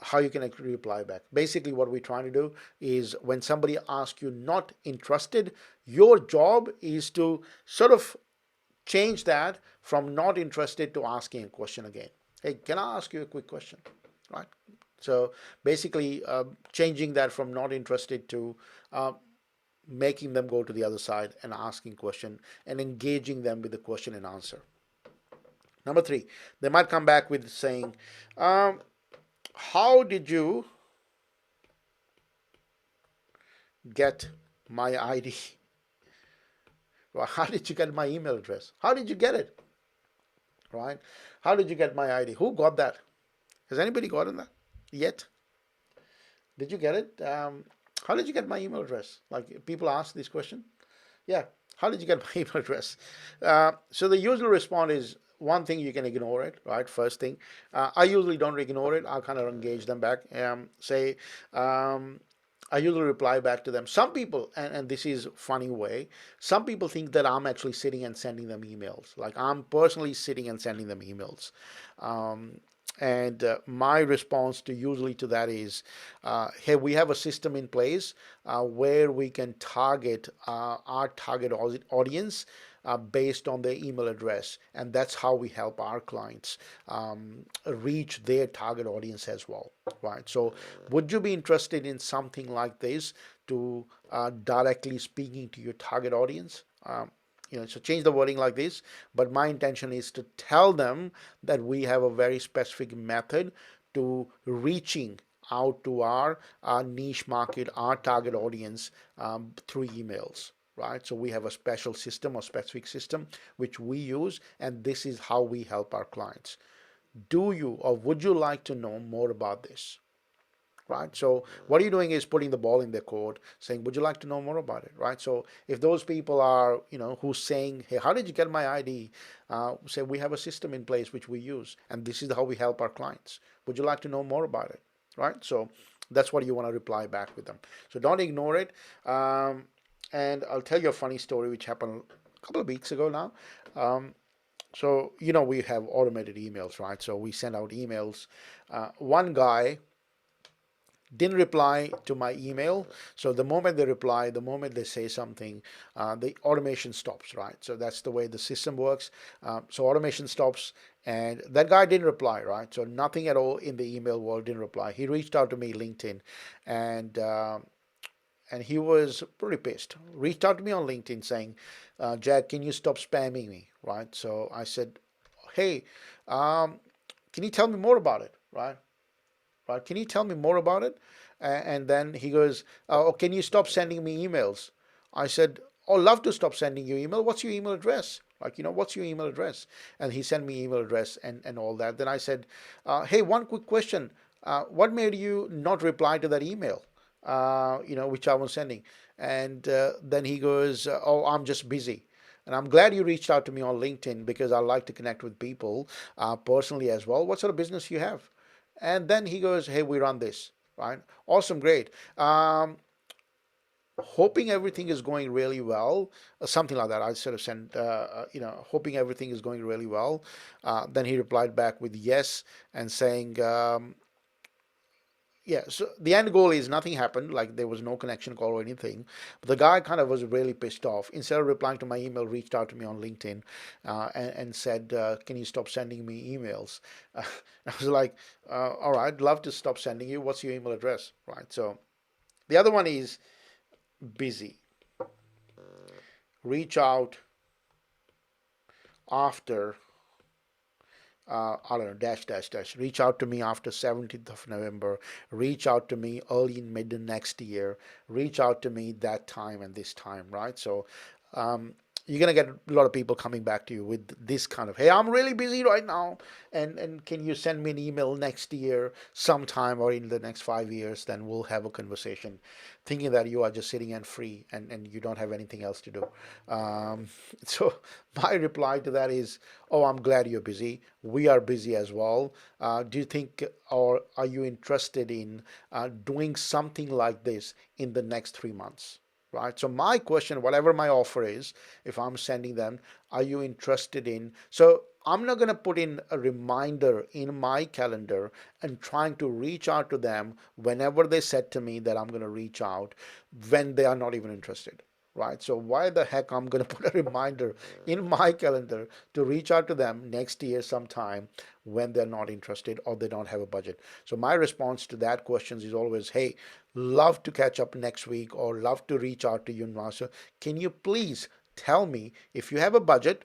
how you can actually reply back. Basically, what we're trying to do is when somebody asks you not interested, your job is to sort of change that from not interested to asking a question again. Hey, can I ask you a quick question? Right? So basically, changing that from not interested to making them go to the other side and asking question and engaging them with the question and answer. Number three, they might come back with saying, um, how did you get my ID? Well, how did you get my email address? How did you get it? Right? How did you get my ID? Who got that? Has anybody gotten that yet? Did you get it? How did you get my email address? Like people ask this question. Yeah. How did you get my email address? So the usual response is one thing, you can ignore it, right? First thing. I usually don't ignore it. I'll kind of engage them back. Say, um, I usually reply back to them. Some people, and this is a funny way, some people think that I'm actually sitting and sending them emails. Like I'm personally sitting and sending them emails. Um, and my response to usually to that is, hey, we have a system in place where we can target our target audience based on their email address, and that's how we help our clients reach their target audience as well, right? So, would you be interested in something like this to directly speaking to your target audience? So change the wording like this, but my intention is to tell them that we have a very specific method to reaching out to our niche market, our target audience through emails, right? So we have a special system or specific system which we use, and this is how we help our clients. Do you or would you like to know more about this? Right, so what are you doing is putting the ball in their court, saying, would you like to know more about it? Right, so if those people are, who's saying, hey, how did you get my ID? Say, we have a system in place which we use, and this is how we help our clients. Would you like to know more about it? Right, so that's what you want to reply back with them. So don't ignore it. And I'll tell you a funny story which happened a couple of weeks ago now. So we have automated emails, right? So we send out emails. One guy didn't reply to my email. So the moment they reply, the moment they say something, the automation stops, right? So that's the way the system works. So automation stops, and that guy didn't reply, right? So nothing at all in the email world didn't reply. He reached out to me LinkedIn, and and he was pretty pissed. Reached out to me on LinkedIn saying, Jack, can you stop spamming me, right? So I said, hey, can you tell me more about it, right? Right? Can you tell me more about it? And then he goes, oh, can you stop sending me emails? I said, oh, love to stop sending you email. What's your email address? Like, what's your email address? And he sent me email address and all that. Then I said, hey, one quick question. What made you not reply to that email? Which I was sending. And then he goes, oh, I'm just busy. And I'm glad you reached out to me on LinkedIn because I like to connect with people personally as well. What sort of business you have? And then he goes, hey, we run this, right? Awesome, great. Hoping everything is going really well, something like that. I sort of sent, hoping everything is going really well. Then he replied back with yes and saying, yeah, so the end goal is nothing happened, like there was no connection call or anything. But the guy kind of was really pissed off. Instead of replying to my email, reached out to me on LinkedIn and said, can you stop sending me emails? I was like, all right, love to stop sending you. What's your email address? Right. So the other one is busy. Reach out after I don't know, dash, dash, dash. Reach out to me after 17th of November. Reach out to me early in mid next year. Reach out to me that time and this time, right? So you're gonna get a lot of people coming back to you with this kind of, hey, I'm really busy right now, and can you send me an email next year sometime or in the next 5 years? Then we'll have a conversation, thinking that you are just sitting and free and you don't have anything else to do. Um, so my reply to that is, oh, I'm glad you're busy. We are busy as well. Do you think or are you interested in doing something like this in the next 3 months? Right. So my question, whatever my offer is, if I'm sending them, are you interested in? So I'm not going to put in a reminder in my calendar and trying to reach out to them whenever they said to me that I'm going to reach out when they are not even interested. Right. So why the heck I'm going to put a reminder in my calendar to reach out to them next year sometime when they're not interested or they don't have a budget? So my response to that question is always, hey, love to catch up next week or love to reach out to you, Master. Can you please tell me if you have a budget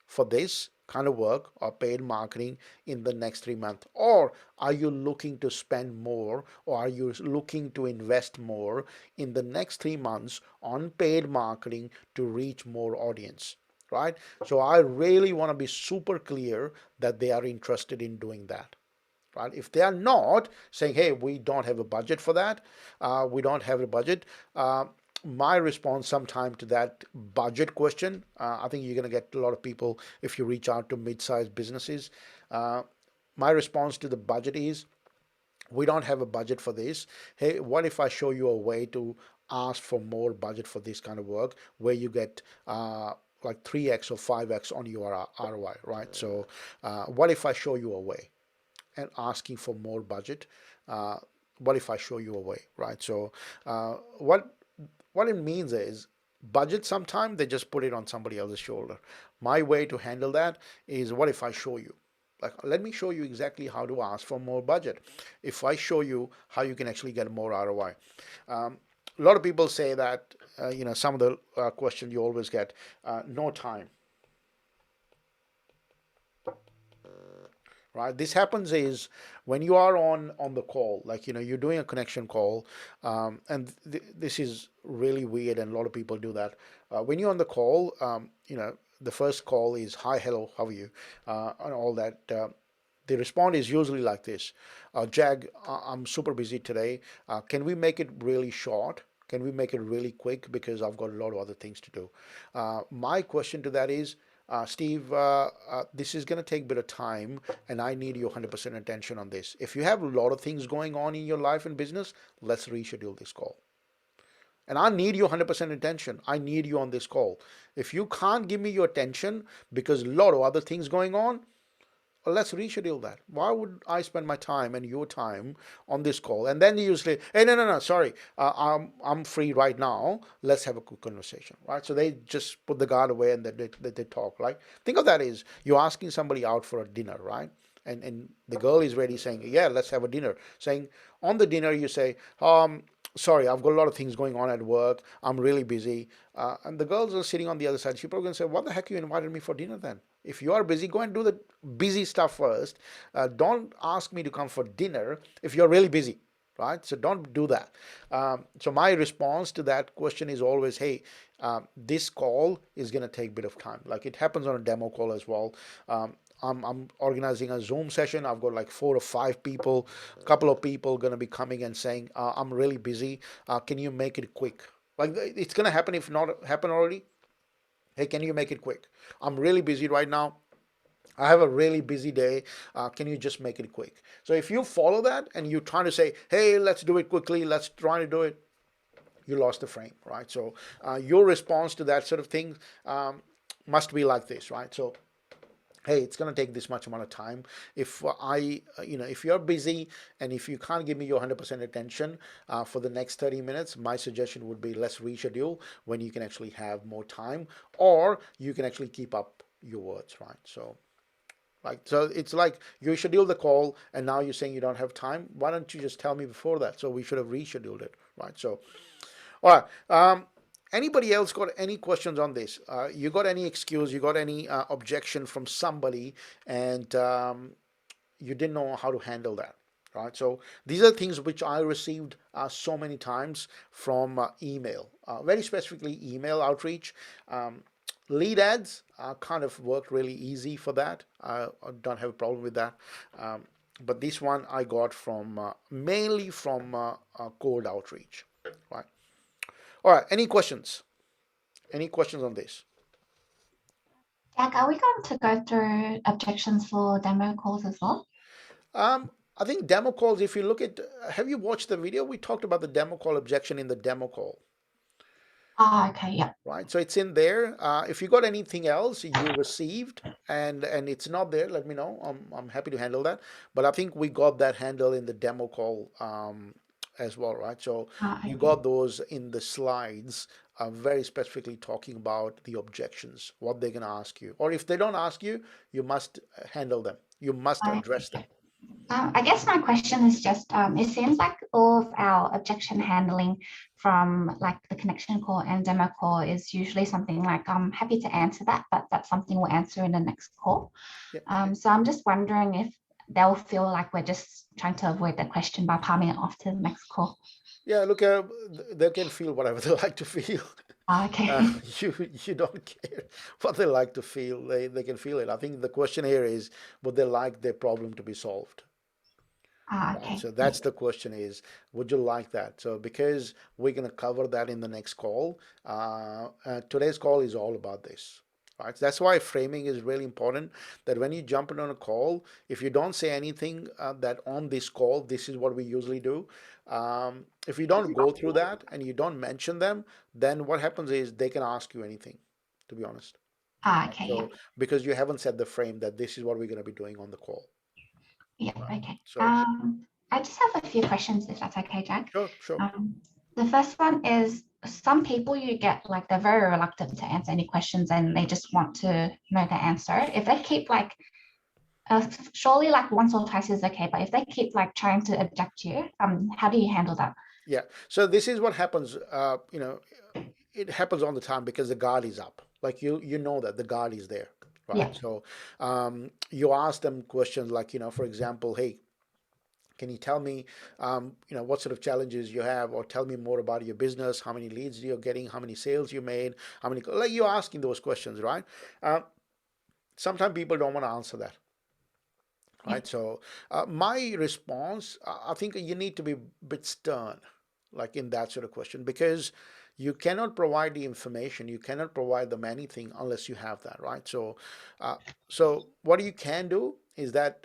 for this kind of work or paid marketing in the next 3 months? Or are you looking to spend more or are you looking to invest more in the next 3 months on paid marketing to reach more audience? Right? So I really want to be super clear that they are interested in doing that. Right? If they are not saying, hey, we don't have a budget for that, we don't have a budget, my response sometime to that budget question, I think you're going to get a lot of people if you reach out to mid-sized businesses. Uh, my response to the budget is, we don't have a budget for this. Hey, what if I show you a way to ask for more budget for this kind of work where you get like 3x or 5x on your ROI, right? So, what if I show you a way and asking for more budget? Uh, what if I show you a way, right? So, what it means is budget sometimes they just put it on somebody else's shoulder. My way to handle that is, what if I show you? Like, let me show you exactly how to ask for more budget. If I show you how you can actually get more ROI. A lot of people say that, some of the questions you always get, no time, right? This happens is when you are on the call, like, you're doing a connection call, and this is really weird, and a lot of people do that. When you're on the call, the first call is hi, hello, how are you, and all that. The response is usually like this: Jag, I'm super busy today. Can we make it really short? Can we make it really quick? Because I've got a lot of other things to do. My question to that is, Steve, this is going to take a bit of time, and I need your 100% attention on this. If you have a lot of things going on in your life and business, let's reschedule this call. And I need your 100% attention. I need you on this call. If you can't give me your attention because a lot of other things going on, well, let's reschedule that. Why would I spend my time and your time on this call? And then you usually, hey, no, no, no, sorry, I'm free right now. Let's have a quick conversation, right? So they just put the guard away and they talk. Like, think of that as you're asking somebody out for a dinner, right? And the girl is ready saying, yeah, let's have a dinner. Saying on the dinner, you say, sorry, I've got a lot of things going on at work. I'm really busy. And the girls are sitting on the other side. She's probably going to say, what the heck you invited me for dinner then? If you are busy, go and do the busy stuff first. Don't ask me to come for dinner if you're really busy, right? So don't do that. So my response to that question is always, hey, this call is going to take a bit of time. Like, it happens on a demo call as well. I'm organizing a Zoom session. I've got like 4 or 5 people, a couple of people going to be coming and saying, I'm really busy. Can you make it quick? Like, it's going to happen if not happen already. Hey, can you make it quick? I'm really busy right now. I have a really busy day. Can you just make it quick? So if you follow that and you're trying to say, hey, let's do it quickly, let's try to do it, you lost the frame, right? So your response to that sort of thing must be like this, right? So, hey, it's going to take this much amount of time. If if you're busy and if you can't give me your 100% attention for the next 30 minutes, my suggestion would be, let's reschedule when you can actually have more time, or you can actually keep up your words, right? So, so it's like you schedule the call and now you're saying you don't have time. Why don't you just tell me before that? So we should have rescheduled it, right? So, all right. Anybody else got any questions on this? You got any excuse? You got any objection from somebody, and you didn't know how to handle that, right? So these are things which I received so many times from email, very specifically email outreach. Lead ads kind of worked really easy for that. I don't have a problem with that. But this one I got from mainly from cold outreach, right? All right. Any questions? Any questions on this? Jack, are we going to go through objections for demo calls as well? I think demo calls, if you look at, have you watched the video? We talked about the demo call objection in the demo call, Oh, okay, yeah. right? So it's in there. If you got anything else you received and it's not there, let me know. I'm happy to handle that. But I think we got that handle in the demo call as well, right? So Oh, you okay. got those in the slides, very specifically talking about the objections, what they're going to ask you. Or if they don't ask you, you must handle them. You must address them. Okay. I guess my question is just, it seems like all of our objection handling from like the connection call and demo call is usually something like, I'm happy to answer that, but that's something we'll answer in the next call. Yeah. So I'm just wondering if they'll feel like we're just trying to avoid the question by palming it off to the next call. Yeah, look, they can feel whatever they like to feel. Uh, Okay. you don't care what they like to feel. They can feel it. I think the question here is, would they like their problem to be solved? Right, Okay. so Yeah. that's the question is, would you like that? So because we're going to cover that in the next call, today's call is all about this. Right, so that's why framing is really important. That when you jump in on a call, if you don't say anything that on this call, this is what we usually do. If you don't go through that and you don't mention them, then what happens is they can ask you anything, to be honest. Right? Okay. Yeah. So because you haven't set the frame that this is what we're going to be doing on the call. Yeah. Right? Okay. So I just have a few questions, if that's okay, Jack. sure, sure. The first one is some people you get like they're very reluctant to answer any questions and they just want to know the answer. If they keep like surely like once or twice is okay, but if they keep like trying to object you, how do you handle that? Yeah. So this is what happens. It happens all the time because the guard is up. Like you know that the guard is there, right? Yeah. So you ask them questions like, for example, hey, can you tell me, what sort of challenges you have, or tell me more about your business? How many leads you're getting? How many sales you made? How many? Like you're asking those questions, right? Uh, Sometimes people don't want to answer that, Yeah. right? So my response, I think you need to be a bit stern, like in that sort of question, because you cannot provide the information, you cannot provide them anything unless you have that, right? So, uh, so what you can do is that,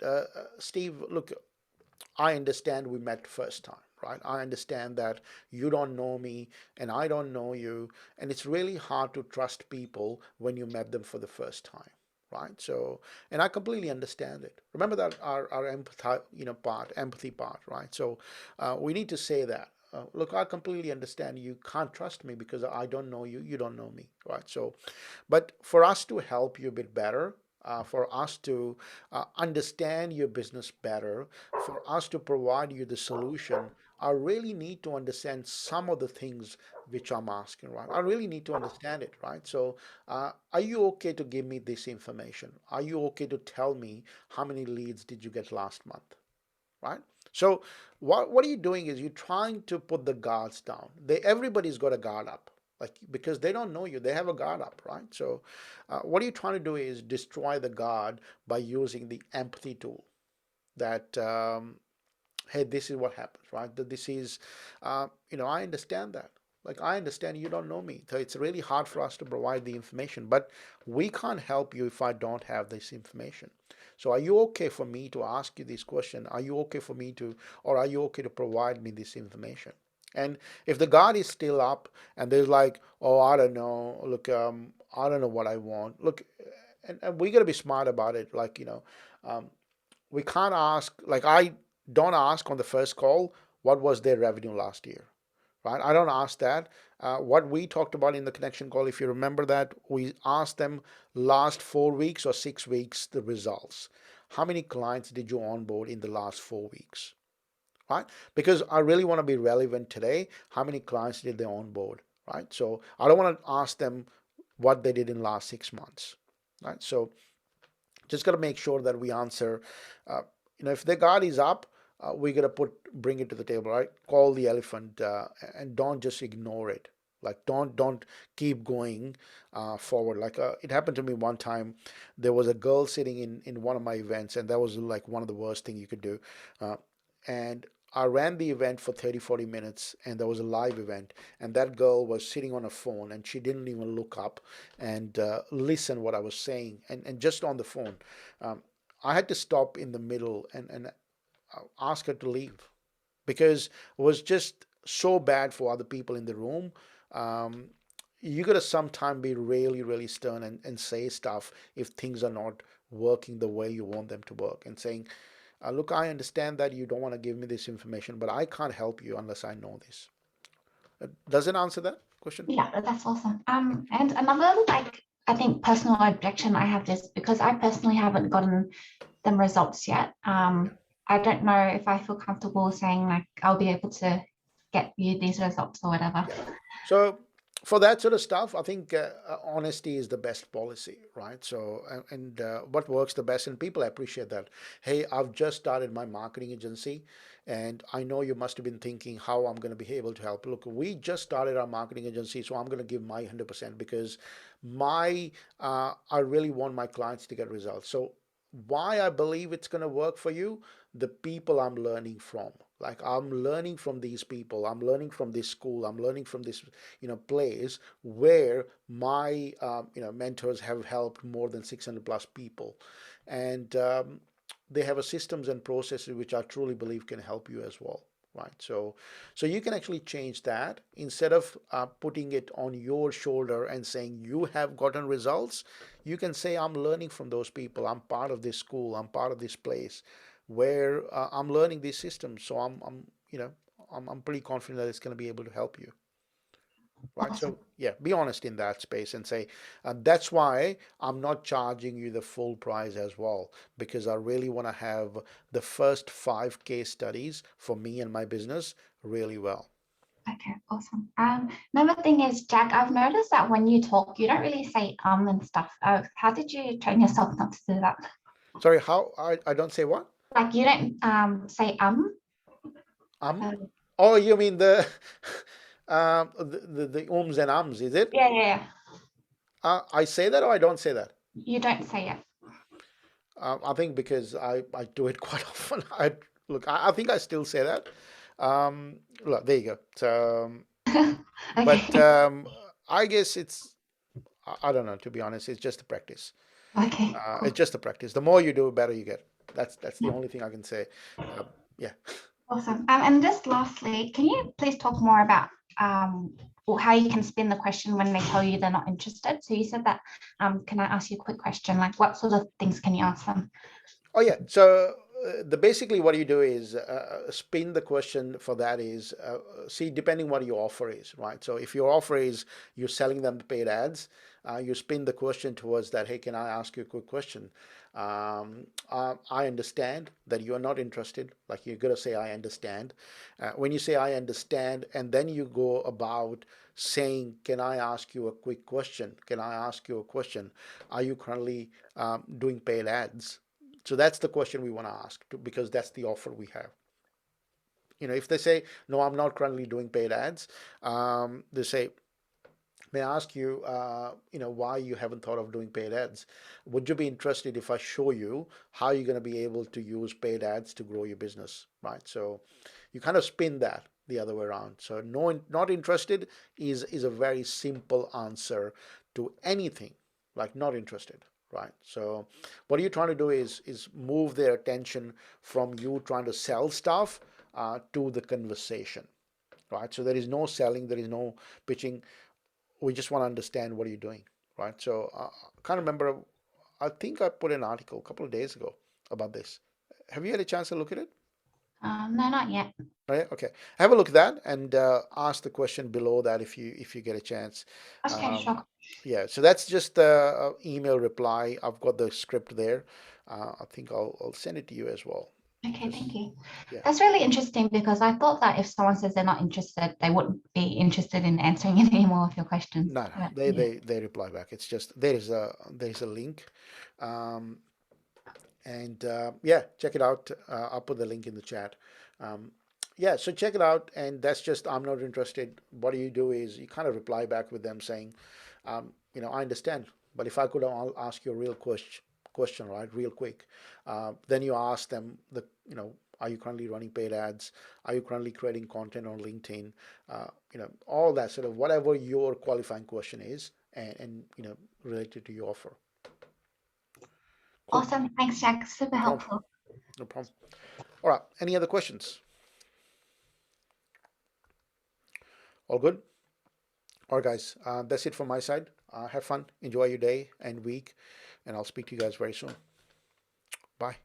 Steve, look, I understand we met first time, right? I understand that you don't know me and I don't know you, and it's really hard to trust people when you met them for the first time, right? So, and I completely understand it. Remember that our empathy, empathy part, right? So, we need to say that. Look, I completely understand you can't trust me because I don't know you, you don't know me, right? So, but for us to help you a bit better, for us to understand your business better, for us to provide you the solution, I really need to understand some of the things which I'm asking, right? I really need to understand it, right? So, are you okay to give me this information? Are you okay to tell me how many leads did you get last month? Right? So what are you doing is you're trying to put the guards down. Everybody's got a guard up, like because they don't know you, they have a guard up, right? So what are you trying to do is destroy the guard by using the empathy tool. That hey, this is what happens, right? That this is, I understand that. Like, I understand you don't know me. So it's really hard for us to provide the information, but we can't help you if I don't have this information. So are you okay for me to ask you this question? Are you okay for me to, or are you okay to provide me this information? And if the guard is still up and there's like, oh, I don't know, look, I don't know what I want. Look, and we got to be smart about it. Like, um, we can't ask, like I don't ask on the first call what was their revenue last year, right? I don't ask that. What we talked about in the connection call, if you remember that, we asked them last 4 weeks or 6 weeks the results. How many clients did you onboard in the last 4 weeks, right? Because I really want to be relevant today. How many clients did they onboard, right? So I don't want to ask them what they did in the last 6 months, right? So just got to make sure that we answer. Uh, if the guard is up, we got to bring it to the table, right? Call the elephant, and don't just ignore it. Like don't keep going forward. Like it happened to me one time. There was a girl sitting in one of my events, and that was like one of the worst thing you could do. Uh, and I ran the event for 30-40 minutes, and there was a live event, and that girl was sitting on a phone, and she didn't even look up and listen what I was saying, and just on the phone. Um, I had to stop in the middle and ask her to leave because it was just so bad for other people in the room. Um, you gotta sometime be really, really stern and say stuff if things are not working the way you want them to work, and saying, look, I understand that you don't want to give me this information, but I can't help you unless I know this. Does it answer that question? Yeah, that's awesome. And another like I think personal objection I have is because I personally haven't gotten them results yet. I don't know if I feel comfortable saying like I'll be able to get you these results or whatever. Yeah. So for that sort of stuff, I think honesty is the best policy, right? So, and what works the best, and people appreciate that. Hey, I've just started my marketing agency, and I know you must have been thinking how I'm going to be able to help. Look, we just started our marketing agency, so I'm going to give my 100% because I really want my clients to get results. So why I believe it's going to work for you, the people I'm learning from. Like I'm learning from these people, I'm learning from this school, I'm learning from this, place where my, mentors have helped more than 600 plus people, and they have a systems and processes which I truly believe can help you as well. Right. So you can actually change that instead of putting it on your shoulder and saying you have gotten results. You can say, I'm learning from those people. I'm part of this school. I'm part of this place where I'm learning these systems. So I'm pretty confident that it's going to be able to help you. Right. Awesome. So yeah, be honest in that space and say, that's why I'm not charging you the full price as well, because I really want to have the first 5 case studies for me and my business really well. Okay, awesome. Another thing is, Jack, I've noticed that when you talk, you don't really say and stuff. How did you train yourself not to do that? Sorry, how I don't say what? Like you don't say Um. uh, Oh, you mean the the ums and ums, is it? yeah, yeah, yeah. I say that or I don't say that? You don't say it. I think because I do it quite often. I think I still say that. Look, there you go. So, but Okay. I guess I don't know, to be honest. It's just a practice. Okay, It's cool. just a practice. The more you do, better you get. That's the Yeah, only thing I can say. Yeah. awesome. And just lastly, can you please talk more about or how you can spin the question when they tell you they're not interested? So you said that, can I ask you a quick question? Like what sort of things can you ask them? Oh yeah. So the basically what you do is spin the question for that is see, depending what your offer is, right? So if your offer is you're selling them the paid ads, you spin the question towards that. Hey, can I ask you a quick question? I understand that you are not interested. Like you're gonna say I understand. When you say I understand, and then you go about saying, can I ask you a quick question? Can I ask you a question? Are you currently doing paid ads? So that's the question we want to ask because that's the offer we have. If they say, no, I'm not currently doing paid ads, they say, may I ask you, why you haven't thought of doing paid ads? Would you be interested if I show you how you're going to be able to use paid ads to grow your business, right? So you kind of spin that the other way around. So no, not interested is a very simple answer to anything, like not interested, right? So what you're trying to do is move their attention from you trying to sell stuff to the conversation, right? So there is no selling, there is no pitching. We just want to understand what are you doing, right? So I can't remember. I think I put an article a couple of days ago about this. Have you had a chance to look at it? No, not yet. Right. Okay. Have a look at that and ask the question below that if you get a chance. Okay, Um, sure. yeah. So that's just the email reply. I've got the script there. I think I'll send it to you as well. Okay, Just thank you. yeah. That's really interesting because I thought that if someone says they're not interested, they wouldn't be interested in answering any more of your questions. No, no. But They yeah. they they reply back. It's just there is a link. Um, and yeah, check it out. I'll put the link in the chat. Um, yeah, so check it out, and that's just I'm not interested. What you do is you kind of reply back with them saying, I understand, but if I could ask you a real question, right, real quick, then you ask them are you currently running paid ads? Are you currently creating content on LinkedIn? All that sort of whatever your qualifying question is, and related to your offer. Cool. Awesome. Thanks, Jack. Super No problem. helpful. No problem. All right. Any other questions? All good? All right, guys. That's it from my side. Have fun. Enjoy your day and week. And I'll speak to you guys very soon. Bye.